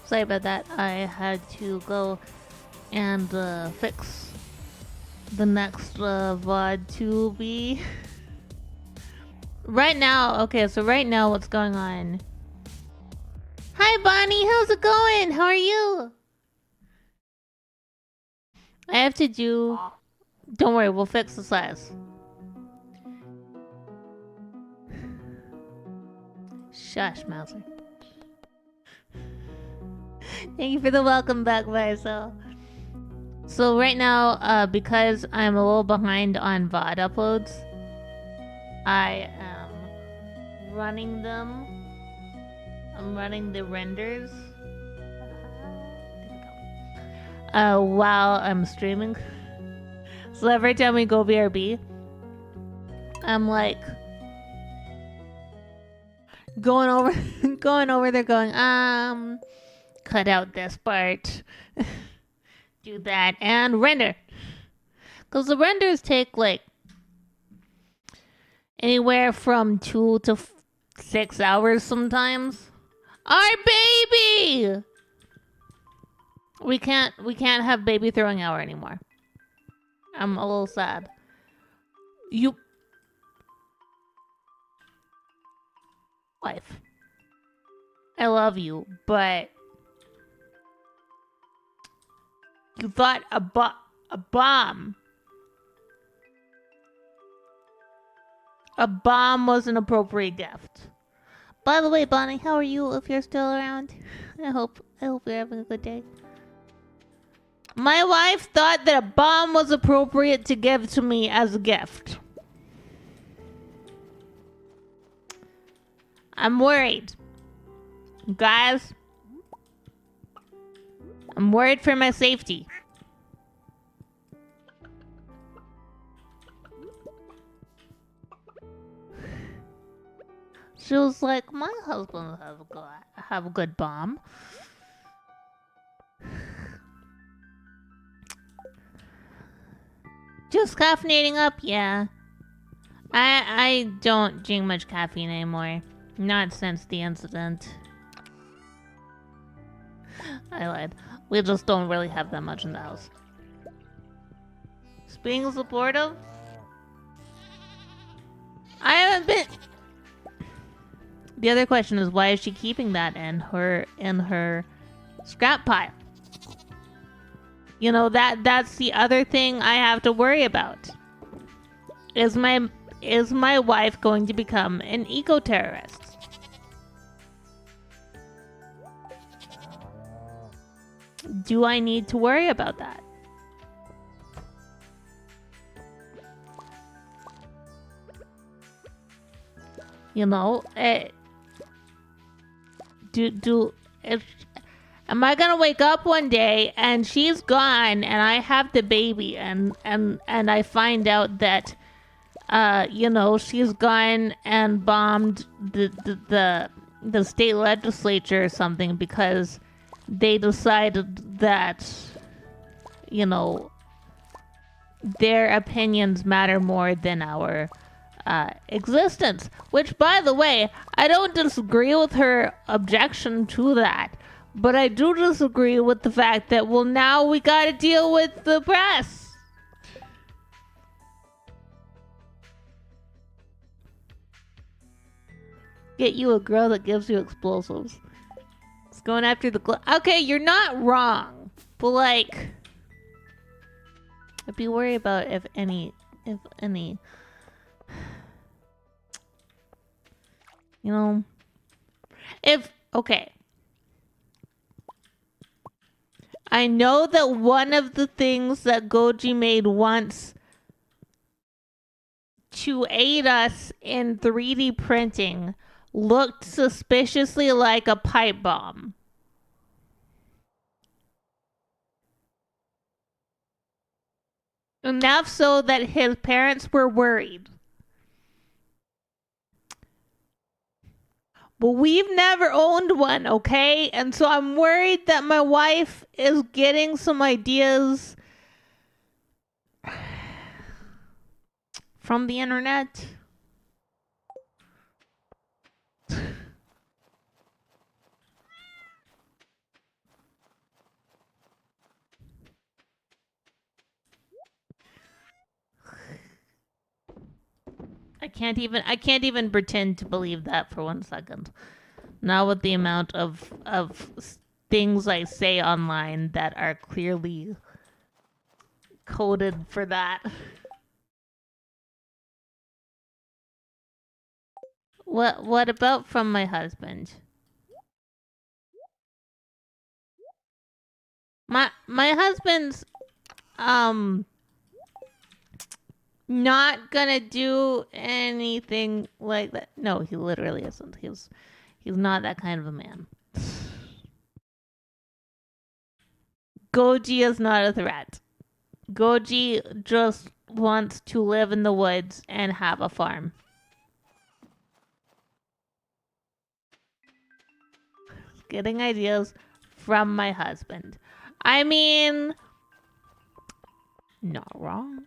A: Sorry about that. I had to go and fix the next VOD to be... Right now, okay, so right now what's going on? Hi Bonnie, how's it going? How are you? I have to do... Don't worry, we'll fix the size. Shush, Mouser. Thank you for the welcome back, Viso. So right now, because I'm a little behind on VOD uploads, I am running them. I'm running the renders while I'm streaming. So every time we go BRB, I'm like going over there going, cut out this part, do that, and render. Because the renders take like anywhere from 2 to 6 hours sometimes. Our baby! We can't have baby throwing hour anymore. I'm a little sad. You... Wife. I love you, but... You thought a bomb. A bomb was an appropriate gift. By the way, Bonnie, how are you if you're still around? I hope you're having a good day. My wife thought that a bomb was appropriate to give to me as a gift. I'm worried. Guys, I'm worried for my safety. She was like, my husband have a good bomb. Just caffeinating up, yeah. I don't drink much caffeine anymore. Not since the incident. I lied. We just don't really have that much in the house. Being supportive? I haven't been... The other question is, why is she keeping that in her scrap pile? You know, that's the other thing I have to worry about. Is my wife going to become an eco-terrorist? Do I need to worry about that? You know, am I gonna wake up one day and she's gone and I have the baby and I find out that you know, she's gone and bombed the state legislature or something because they decided that, you know, their opinions matter more than our existence. Which, by the way, I don't disagree with her objection to that. But I do disagree with the fact that, well, now we gotta deal with the press. Get you a girl that gives you explosives. It's going after the okay, you're not wrong. But like, I'd be worried about if any. You know, okay. I know that one of the things that Goji made once to aid us in 3D printing looked suspiciously like a pipe bomb. Enough so that his parents were worried. But we've never owned one, okay? And so I'm worried that my wife is getting some ideas from the internet. I can't even pretend to believe that for 1 second. Not with the amount of things I say online that are clearly coded for that. What about from my husband? My husband's not gonna do anything like that. No, he literally isn't. He's not that kind of a man. Goji is not a threat. Goji just wants to live in the woods and have a farm. Getting ideas from my husband. I mean, not wrong.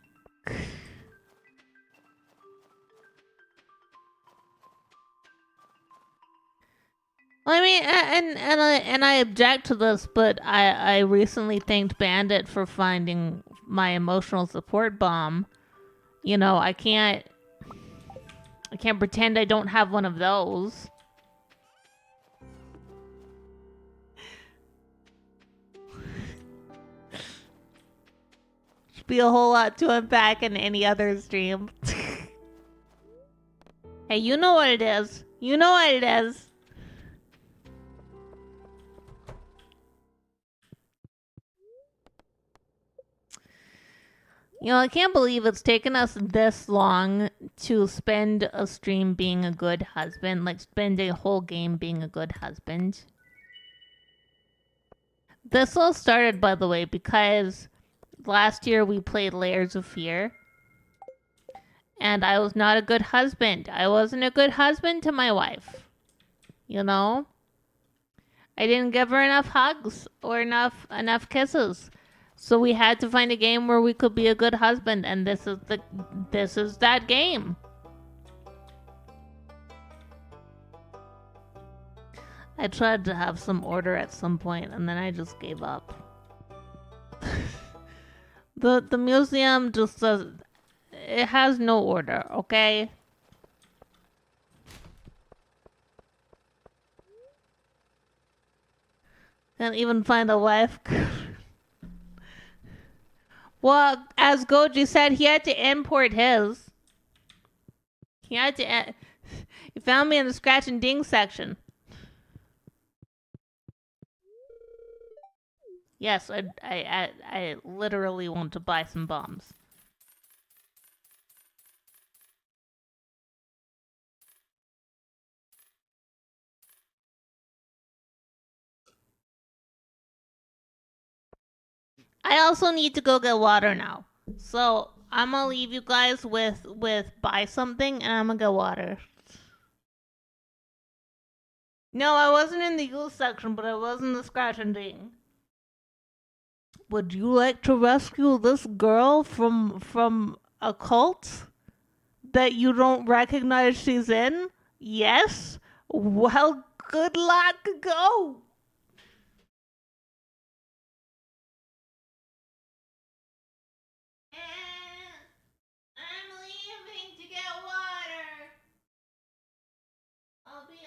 A: I mean, and I object to this, but I recently thanked Bandit for finding my emotional support bomb. You know, I can't pretend I don't have one of those. Should be a whole lot to unpack in any other stream. Hey, you know what it is. You know what it is. You know, I can't believe it's taken us this long to spend a stream being a good husband. Like, spend a whole game being a good husband. This all started, by the way, because last year we played Layers of Fear. And I was not a good husband. I wasn't a good husband to my wife. You know? I didn't give her enough hugs or enough kisses. So we had to find a game where we could be a good husband, and this is that game. I tried to have some order at some point, and then I just gave up. The museum just does. It has no order, okay? Can't even find a wife. Well, as Goji said, he had to import his. He had to. He found me in the scratch and ding section. Yes, I literally want to buy some bombs. I also need to go get water now. So I'm gonna leave you guys with buy something, and I'm gonna get water. No, I wasn't in the use section, but I was in the scratch and ding. Would you like to rescue this girl from a cult that you don't recognize she's in? Yes? Well, good luck. Go. I'm leaving to get water. I'll be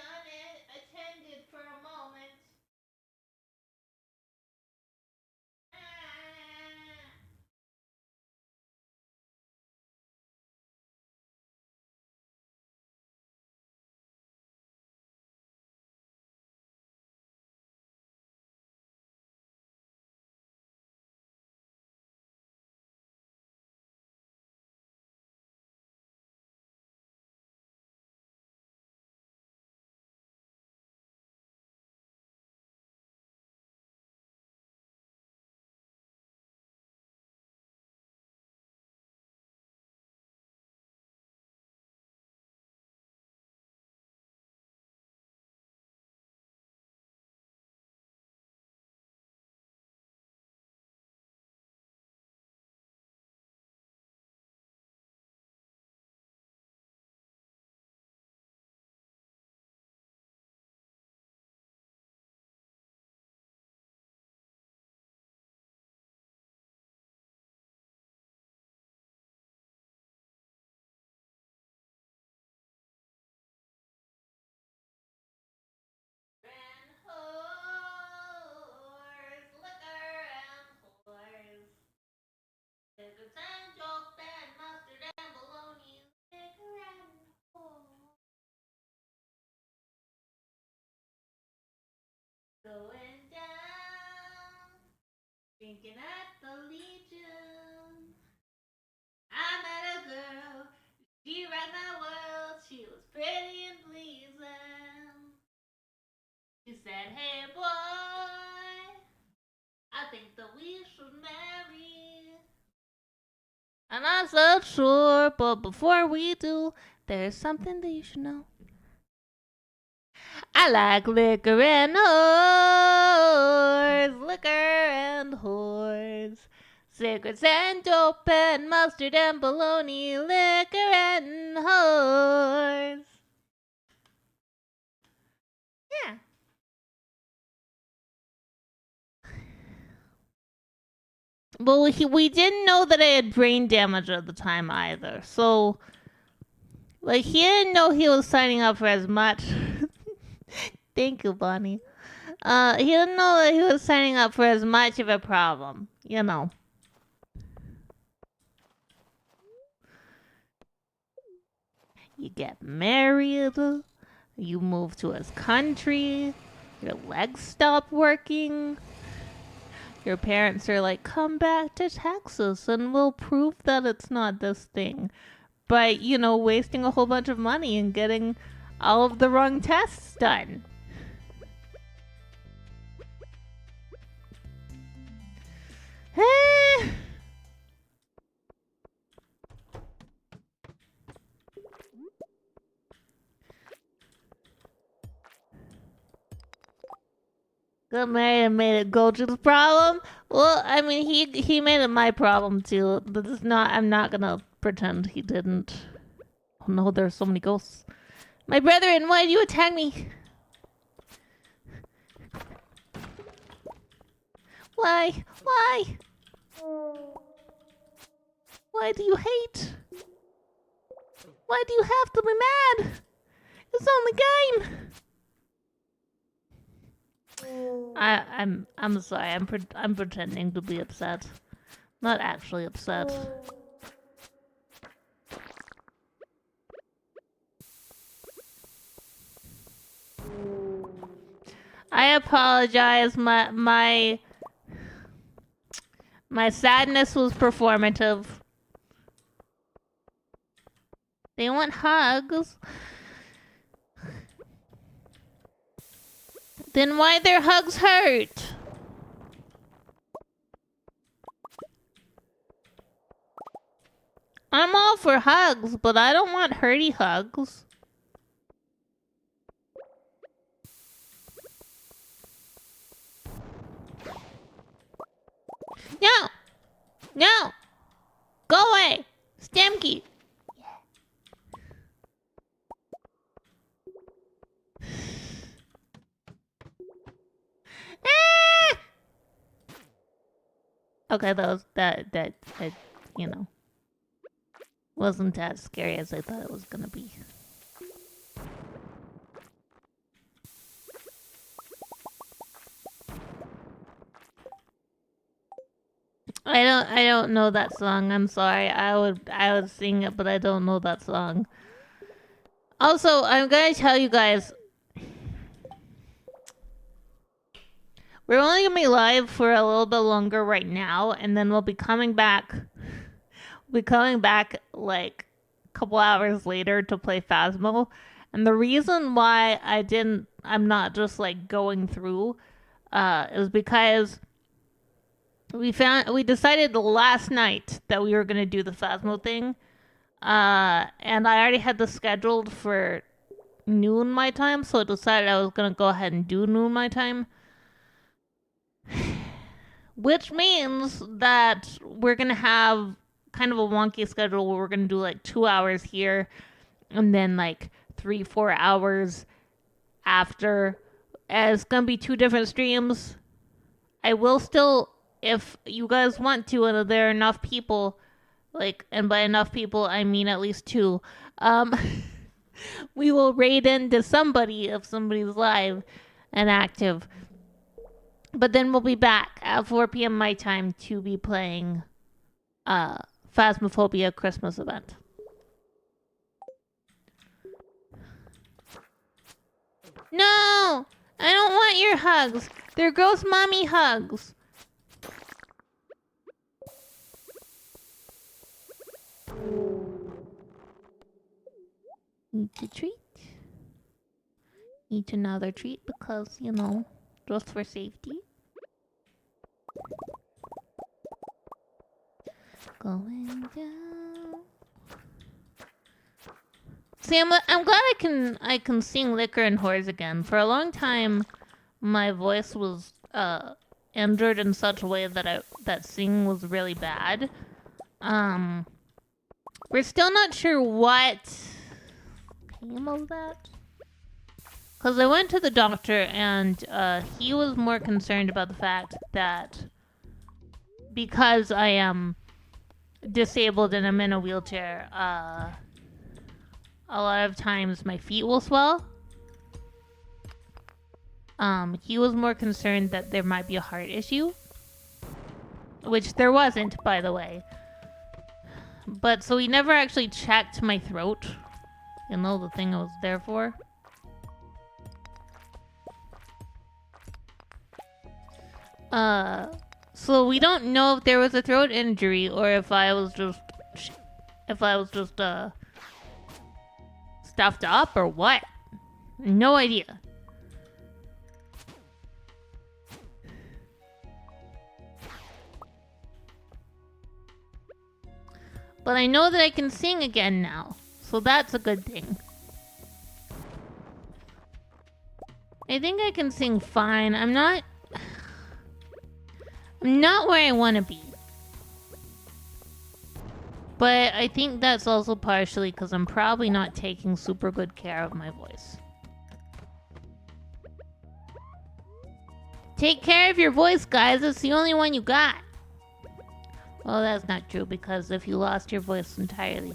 A: Drinking at the Legion. I met a girl. She rocked my world. She was pretty and pleasing. She said, hey boy, I think that we should marry. And I said, sure, but before we do, there's something that you should know. I like liquor and whores, liquor and whores. Cigarettes and dope and mustard and bologna, liquor and whores. Yeah. Well, we didn't know that I had brain damage at the time either. So, like, he didn't know he was signing up for as much. Thank you, Bonnie. He didn't know that he was signing up for as much of a problem. You know. You get married. You move to his country. Your legs stop working. Your parents are like, come back to Texas and we'll prove that it's not this thing. But, you know, wasting a whole bunch of money and getting all of the wrong tests done. Got married and made it Goji's problem. Well, I mean, he made it my problem too. But it's not. I'm not gonna pretend he didn't. Oh no, there's so many ghosts. My brethren, why do you attack me? Why? Why? Why do you hate? Why do you have to be mad? It's only game. I'm sorry. I'm pretending to be upset, not actually upset. I apologize. My sadness was performative. They want hugs. Then why their hugs hurt? I'm all for hugs, but I don't want hurty hugs. No! No! Go away! Stamkey! Ah! Okay, that you know, wasn't as scary as I thought it was gonna be. I don't know that song. I'm sorry. I would sing it, but I don't know that song. Also, I'm gonna tell you guys, we're only gonna be live for a little bit longer right now, and then we'll be coming back. We'll be coming back like a couple hours later to play Phasmo. And the reason why I'm not just like going through, is because we decided last night that we were gonna do the Phasmo thing. And I already had this scheduled for noon my time, so I decided I was gonna go ahead and do noon my time. Which means that we're gonna have kind of a wonky schedule where we're gonna do like 2 hours here and then like 3-4 hours after. And it's gonna be 2 different streams. I will still, if you guys want to, and if there are enough people, like, and by enough people I mean at least 2, we will raid into somebody if somebody's live and active. But then we'll be back at 4 p.m. my time to be playing Phasmophobia Christmas event. No! I don't want your hugs. They're ghost mommy hugs. treat. Eat another treat because, you know, just for safety. Going down. See, I'm glad I can sing Liquor and Whores again. For a long time, my voice was injured in such a way that singing was really bad. We're still not sure what came of that. Because I went to the doctor and he was more concerned about the fact that because I am disabled and I'm in a wheelchair, a lot of times my feet will swell. He was more concerned that there might be a heart issue. Which there wasn't, by the way. But so he never actually checked my throat. You know, the thing I was there for. So we don't know if there was a throat injury or if I was just stuffed up or what. No idea. But I know that I can sing again now, so that's a good thing. I think I can sing fine. I'm not where I want to be. But I think that's also partially because I'm probably not taking super good care of my voice. Take care of your voice, guys. It's the only one you got. Well, that's not true, because if you lost your voice entirely,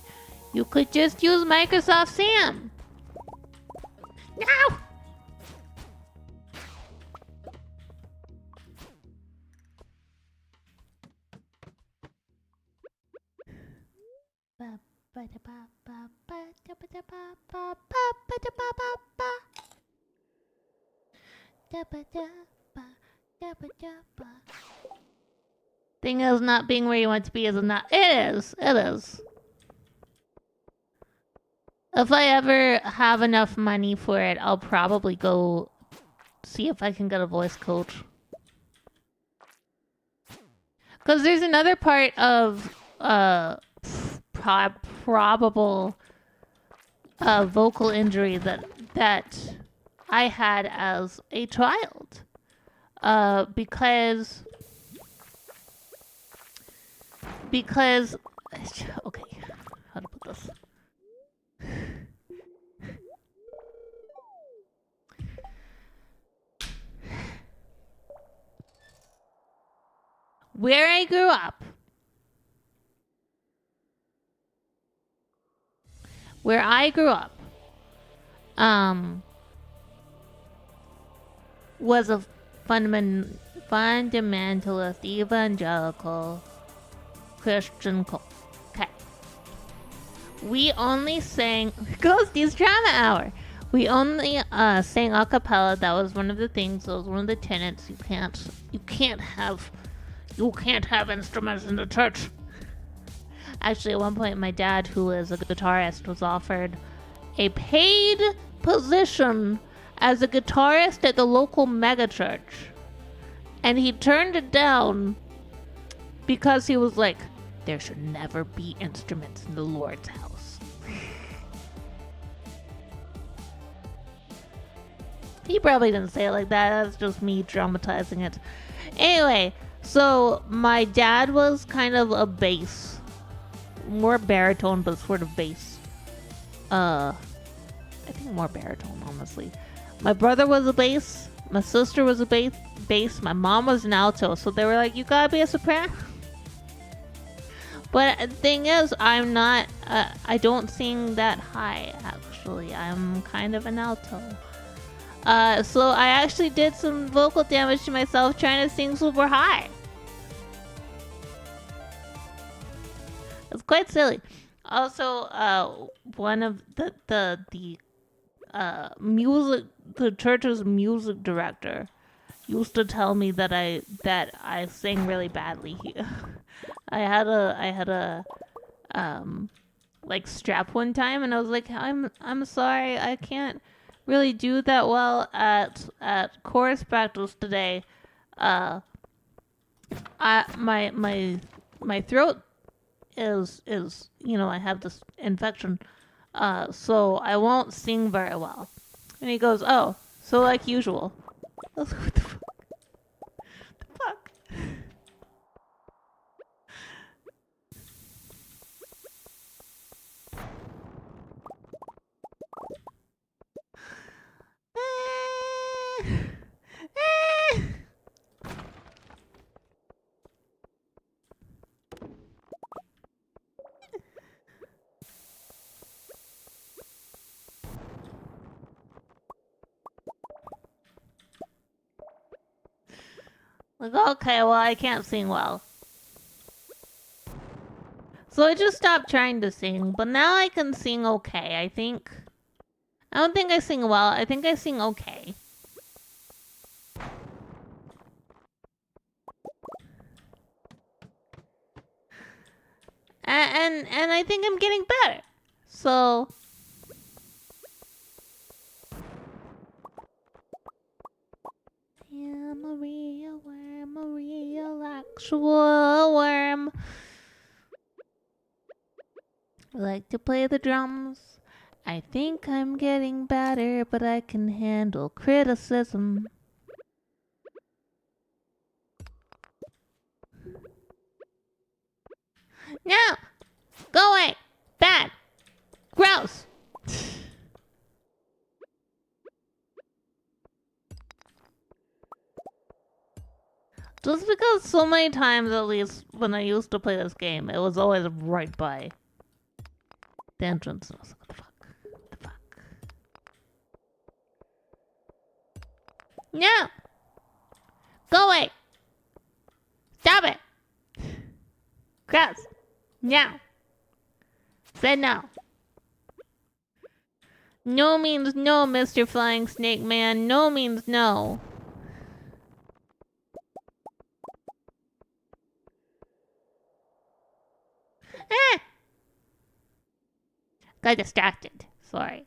A: you could just use Microsoft Sam. No! Thing is, not being where you want to be is not. It is. It is. If I ever have enough money for it, I'll probably go see if I can get a voice coach. Because there's another part of probable vocal injury that I had as a child. Because okay, how to put this? Where I grew up, was a fundamentalist evangelical Christian cult. Okay. We only sang Ghostie's Drama Hour. We only sang a cappella. That was one of the things. That was one of the tenets. You can't have instruments in the church. Actually, at one point, my dad, who is a guitarist, was offered a paid position as a guitarist at the local megachurch, and he turned it down because he was like, there should never be instruments in the Lord's house. He probably didn't say it like that. That's just me dramatizing it. Anyway, so my dad was kind of a bass. More baritone, but sort of bass. I think more baritone, honestly. My brother was a bass. My sister was a bass. My mom was an alto. So they were like, you gotta be a soprano. But the thing is, I'm not, I don't sing that high, actually. I'm kind of an alto. So I actually did some vocal damage to myself trying to sing super high. It's quite silly. Also, one of the church's music director used to tell me that I sang really badly. I had a like strep one time, and I was like, I'm sorry, I can't really do that well at chorus practice today. My throat is I have this infection, so I won't sing very well. And he goes, oh, so like usual. I was like, what the fuck? The fuck? Like, okay, well, I can't sing well. So I just stopped trying to sing, but now I can sing okay, I think. I don't think I sing well, I think I sing okay. And I think I'm getting better. So I'm a real worm, a real actual worm. I like to play the drums. I think I'm getting better, but I can handle criticism. No! Go away! Bad! Gross! Just because so many times, at least when I used to play this game, it was always right by the entrance. I was like, what the fuck? What the fuck? No! Go away! Stop it! Gross! No! Said no. No means no, Mr. Flying Snake Man. No means no. Ah! Got distracted. Sorry.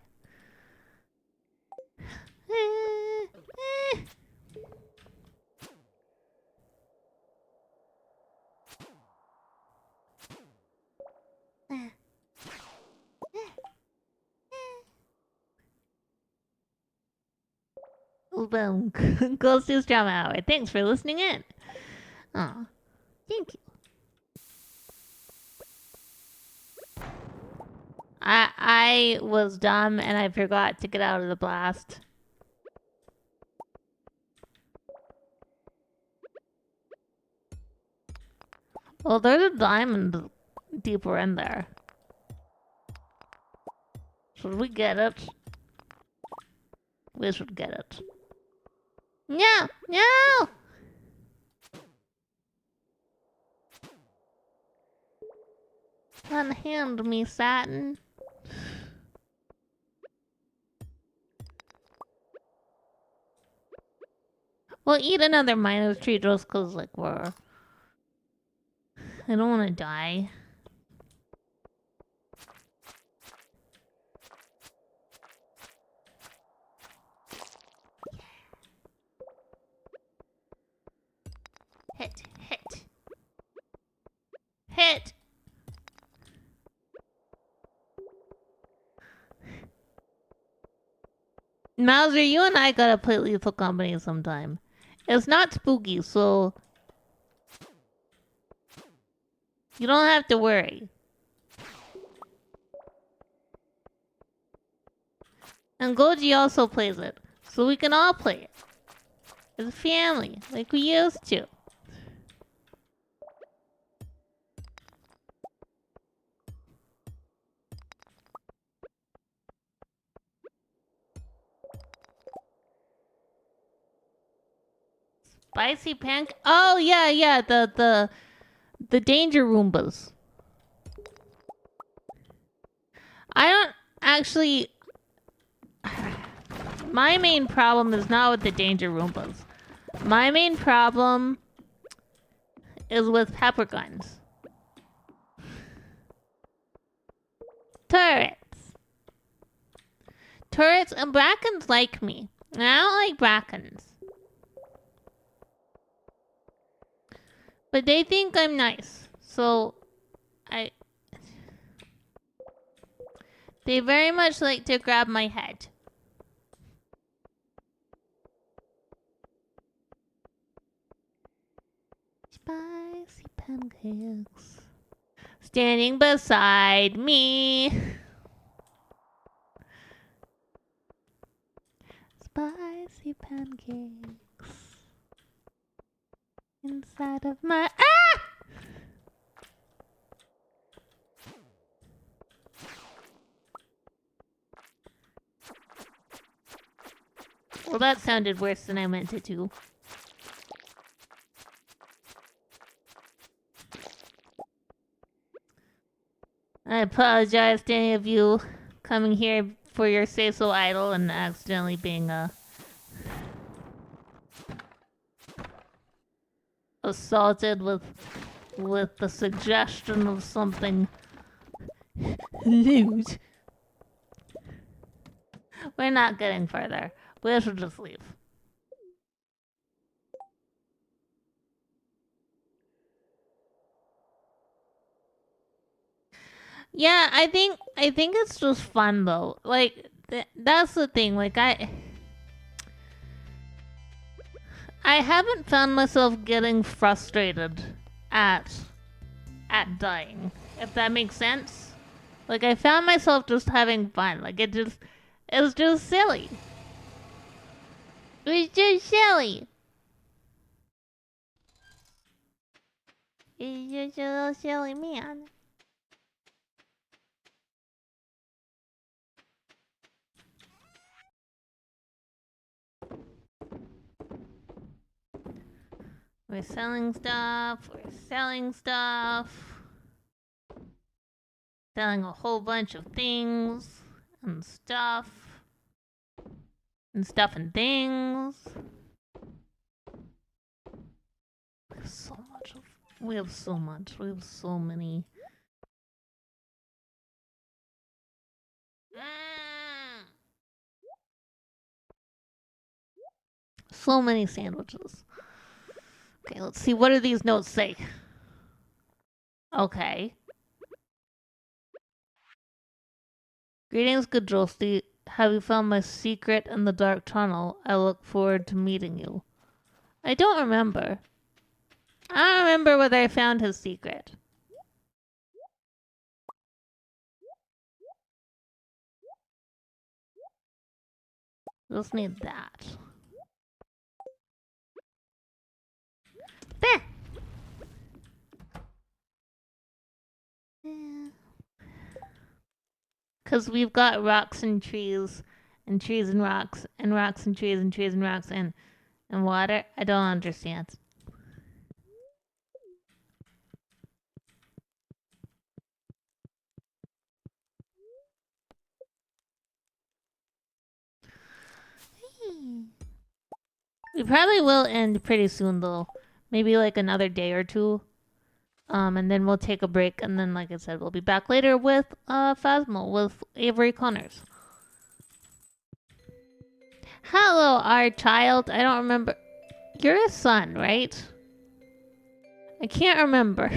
A: Boom. Ghostie's Drama Hour. Thanks for listening in. Aw. Thank you. I was dumb and I forgot to get out of the blast. Well, there's a diamond deeper in there. Should we get it? We should get it. No! No! Unhand me, Satin. We'll eat another minus tree just cause, like, I don't want to die. Hit. Hit! Mauser, you and I gotta play Lethal Company sometime. It's not spooky, so you don't have to worry. And Goji also plays it, so we can all play it. As a family, like we used to. Spicy pancake. Oh yeah, the danger Roombas. I don't actually. My main problem is not with the danger Roombas. My main problem is with pepper guns. Turrets. Turrets and brackens like me. And I don't like brackens. But they think I'm nice. So, they very much like to grab my head. Spicy pancakes. Standing beside me. Spicy pancakes. Inside of my... Ah! Well, that sounded worse than I meant it to. I apologize to any of you coming here for your say so idle and accidentally being assaulted with the suggestion of something lewd. We're not getting further. We should just leave. Yeah, I think it's just fun though. Like that's the thing. Like I haven't found myself getting frustrated at dying. If that makes sense. Like I found myself just having fun. Like it's just silly. It's just silly. He's just a little silly man. We're selling stuff. Selling a whole bunch of things and stuff. And stuff and things. We have so much. We have so much. We have so many. So many sandwiches. Okay, let's see. What do these notes say? Okay. Greetings, good Ghostie. Have you found my secret in the dark tunnel? I look forward to meeting you. I don't remember. I don't remember whether I found his secret. Just need that. There! Because we've got rocks and trees and rocks and rocks and trees and rocks and water. I don't understand. We probably will end pretty soon though. Maybe like another day or two. And then we'll take a break, and then, like I said, we'll be back later with Phasmo, with Avery Connors. Hello, our child. I don't remember. You're a son, right? I can't remember.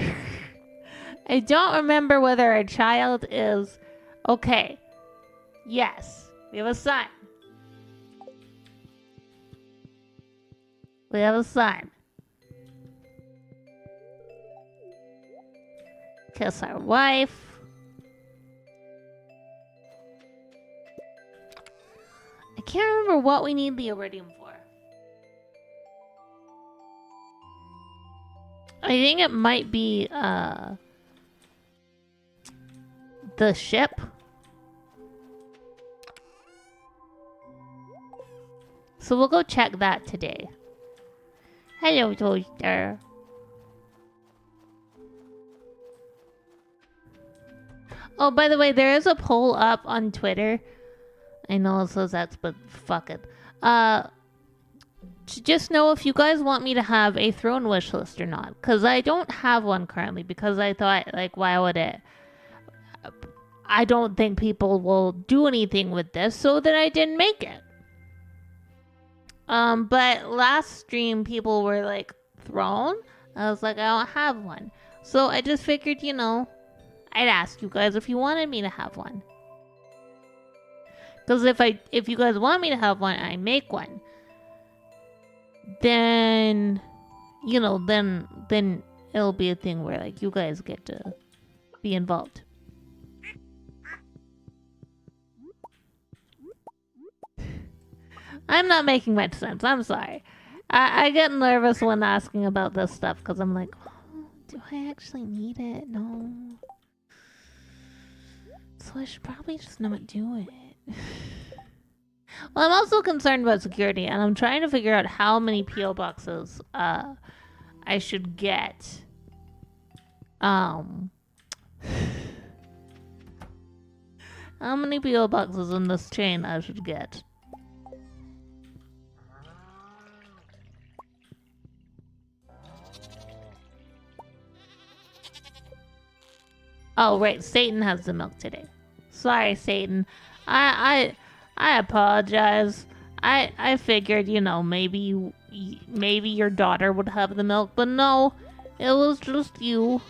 A: I don't remember whether our child is... Okay. Yes. We have a son. We have a son. Kiss our wife. I can't remember what we need the iridium for. I think it might be the ship. So we'll go check that today. Hello, Toaster. Oh, by the way, there is a poll up on Twitter. I know it says that, but fuck it. Just know if you guys want me to have a throne wish list or not. Because I don't have one currently. Because I thought, like, why would it? I don't think people will do anything with this, so then I didn't make it. But last stream people were like thrown. I was like, I don't have one. So I just figured, you know, I'd ask you guys if you wanted me to have one. Because if you guys want me to have one, I make one. Then, you know, then it'll be a thing where like you guys get to be involved. I'm not making much sense. I'm sorry. I get nervous when asking about this stuff because I'm like, oh, do I actually need it? No. So I should probably just not do it. Well, I'm also concerned about security, and I'm trying to figure out how many PO boxes I should get. How many PO boxes in this chain I should get? Oh, right. Satan has the milk today. Sorry, Satan. I apologize. I figured, you know, maybe your daughter would have the milk, but no, it was just you.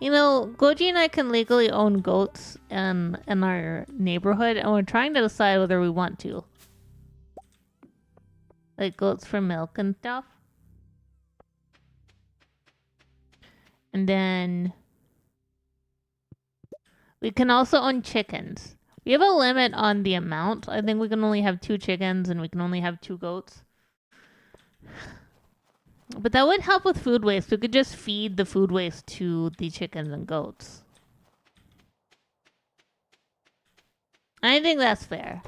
A: You know, Goji and I can legally own goats in our neighborhood, and we're trying to decide whether we want to. Like goats for milk and stuff. And then we can also own chickens. We have a limit on the amount. I think we can only have 2 chickens and we can only have 2 goats. But that would help with food waste. We could just feed the food waste to the chickens and goats. I think that's fair.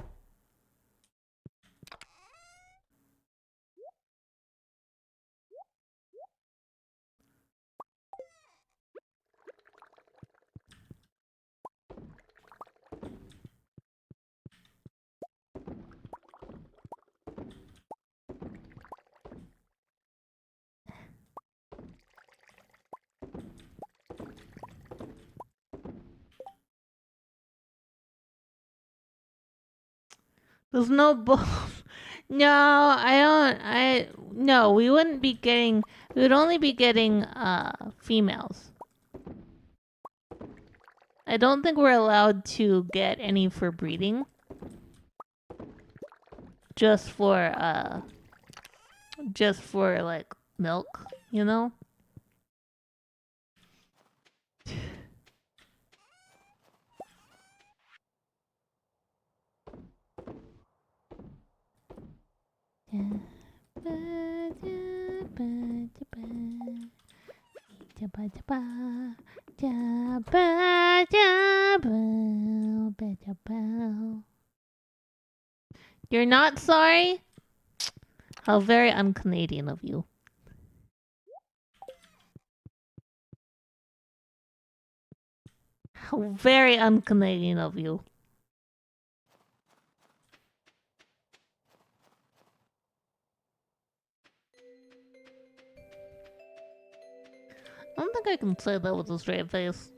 A: There's no No, no, we wouldn't be getting, we would only be getting, females. I don't think we're allowed to get any for breeding. Just for, like, milk, you know? You're not sorry? How very un-Canadian of you. How very un-Canadian of you. I don't think I can say that with a straight face.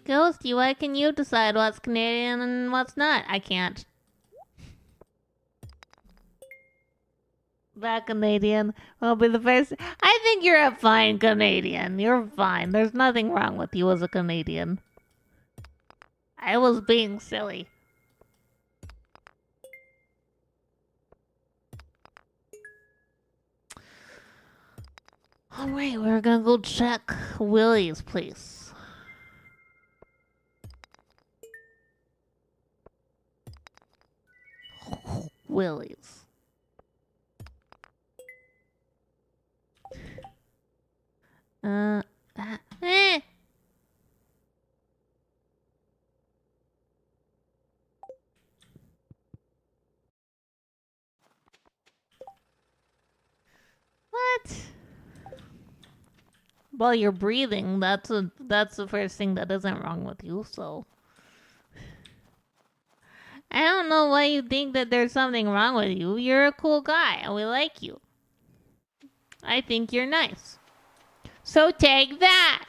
A: Ghostie, why can you decide what's Canadian and what's not? I can't. That Canadian will be the first. I think you're a fine Canadian. You're fine. There's nothing wrong with you as a Canadian. I was being silly. Alright, we're gonna go check Willie's place. Willie's. What? Well, you're breathing. That's the first thing that isn't wrong with you, so. I don't know why you think that there's something wrong with you. You're a cool guy, and we like you. I think you're nice. So take that!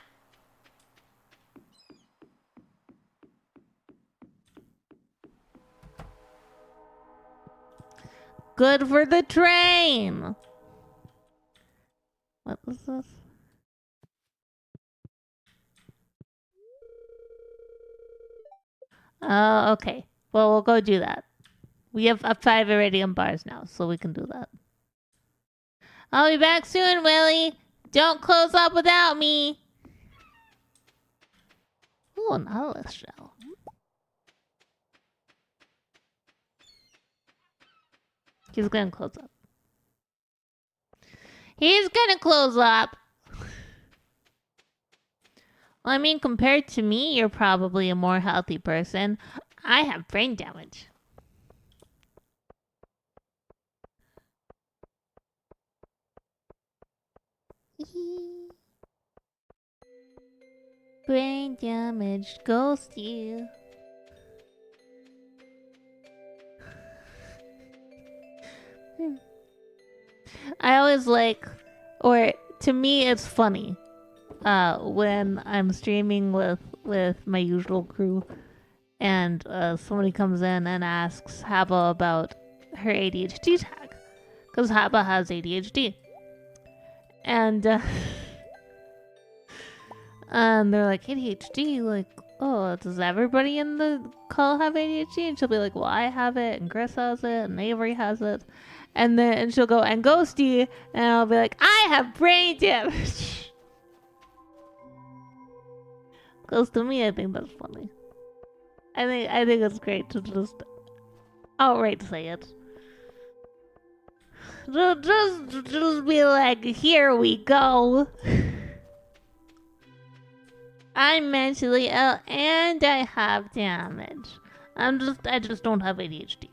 A: Good for the train! What was this? Oh, okay. Well, we'll go do that. We have 5 iridium bars now, so we can do that. I'll be back soon, Willie. Don't close up without me. Ooh, an Atlas shell. He's gonna close up. He's gonna close up. Well, I mean, compared to me, you're probably a more healthy person. I have brain damage. Brain damaged Ghostie. I always like, or to me, it's funny when I'm streaming with my usual crew, and somebody comes in and asks Haba about her ADHD tag, because Haba has ADHD, and they're like, ADHD, like, oh, does everybody in the call have ADHD? And she'll be like, well, I have it, and Chris has it, and Avery has it. And then she'll go, and Ghostie, and I'll be like, I have brain damage. Because to me, I think that's funny. I think it's great to just outright say it. Just be like, here we go. I'm mentally ill and I have damage. I just don't have ADHD.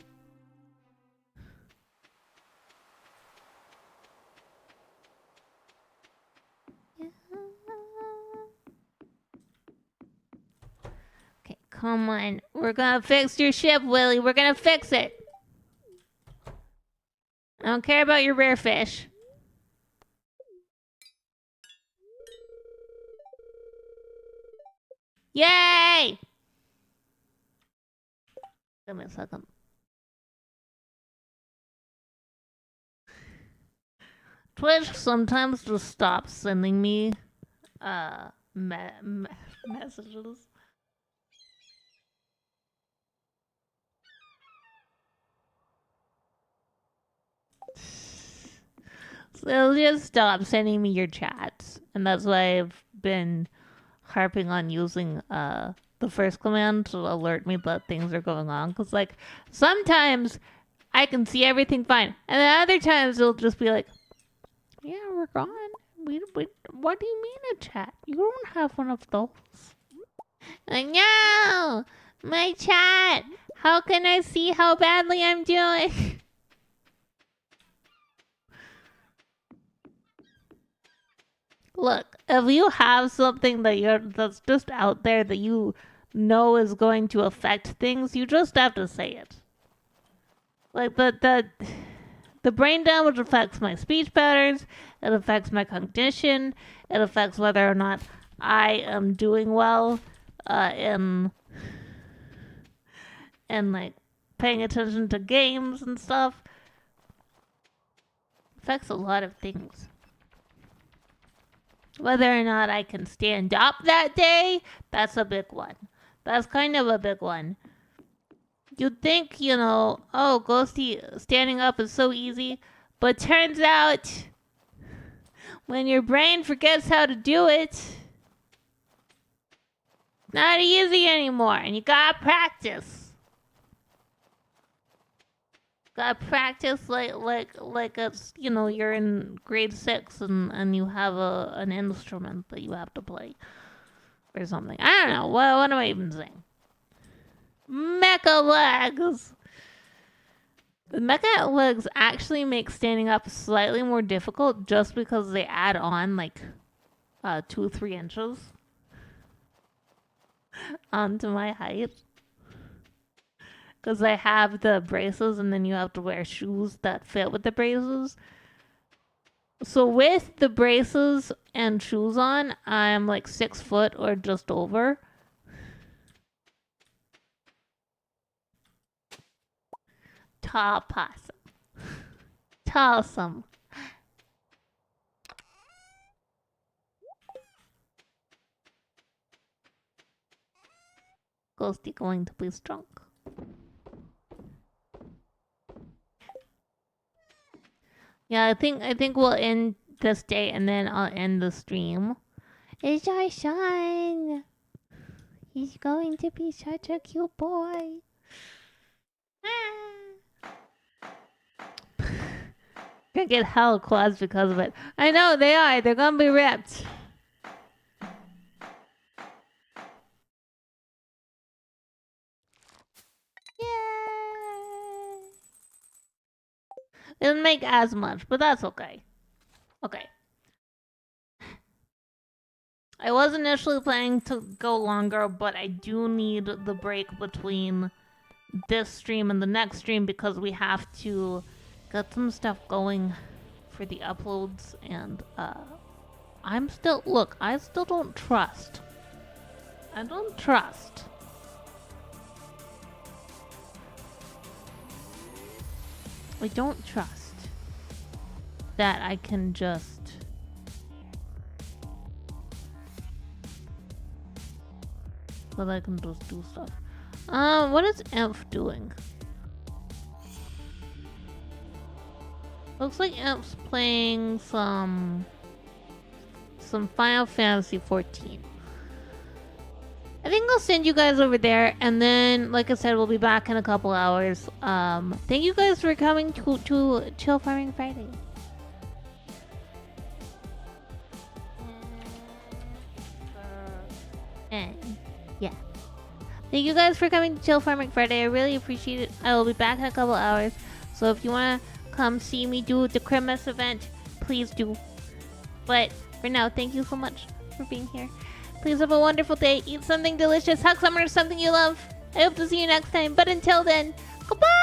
A: Okay, come on. We're gonna fix your ship, Willie. We're gonna fix it. I don't care about your rare fish. Yay! Give me a second. Twitch sometimes just stops sending me messages. So they'll just stop sending me your chats, and that's why I've been harping on using the first command to alert me that things are going on. Because, like, sometimes I can see everything fine, and then other times it'll just be like, yeah, we're gone. What do you mean a chat? You don't have one of those. Like, no! My chat! How can I see how badly I'm doing? Look, if you have something that's just out there that you know is going to affect things, you just have to say it. Like, the brain damage affects my speech patterns, it affects my cognition, it affects whether or not I am doing well in like paying attention to games and stuff. It affects a lot of things. Whether or not I can stand up that day, that's a big one. That's kind of a big one. You'd think, oh, Ghostie, standing up is so easy. But turns out, when your brain forgets how to do it, it's not easy anymore. And you gotta practice. Gotta practice like it's, you're in grade 6 and you have an instrument that you have to play. Or something. I don't know. What am I even saying? Mecha legs. The mecha legs actually make standing up slightly more difficult just because they add on like 2-3 inches onto my height. Because I have the braces and then you have to wear shoes that fit with the braces. So with the braces and shoes on, I'm like 6 foot or just over. Tall possum. Tallsome. Ghostie going to be strong. Yeah, I think we'll end this day and then I'll end the stream. It's our son. He's going to be such a cute boy. Gonna get hell quads because of it. I know they are. They're gonna be ripped. Yay! It doesn't make as much, but that's okay. Okay. I was initially planning to go longer, but I do need the break between this stream and the next stream because we have to get some stuff going for the uploads, and I still don't trust. I don't trust. I don't trust that I can just do stuff. What is Elf doing? Looks like Elf's playing some Final Fantasy 14. I think I'll send you guys over there, and then, like I said, we'll be back in a couple hours. Thank you guys for coming to Chill Farming Friday. And yeah. Thank you guys for coming to Chill Farming Friday. I really appreciate it. I will be back in a couple hours. So if you want to come see me do the Christmas event, please do. But for now, thank you so much for being here. Please have a wonderful day. Eat something delicious. Hug someone or something you love. I hope to see you next time. But until then, goodbye!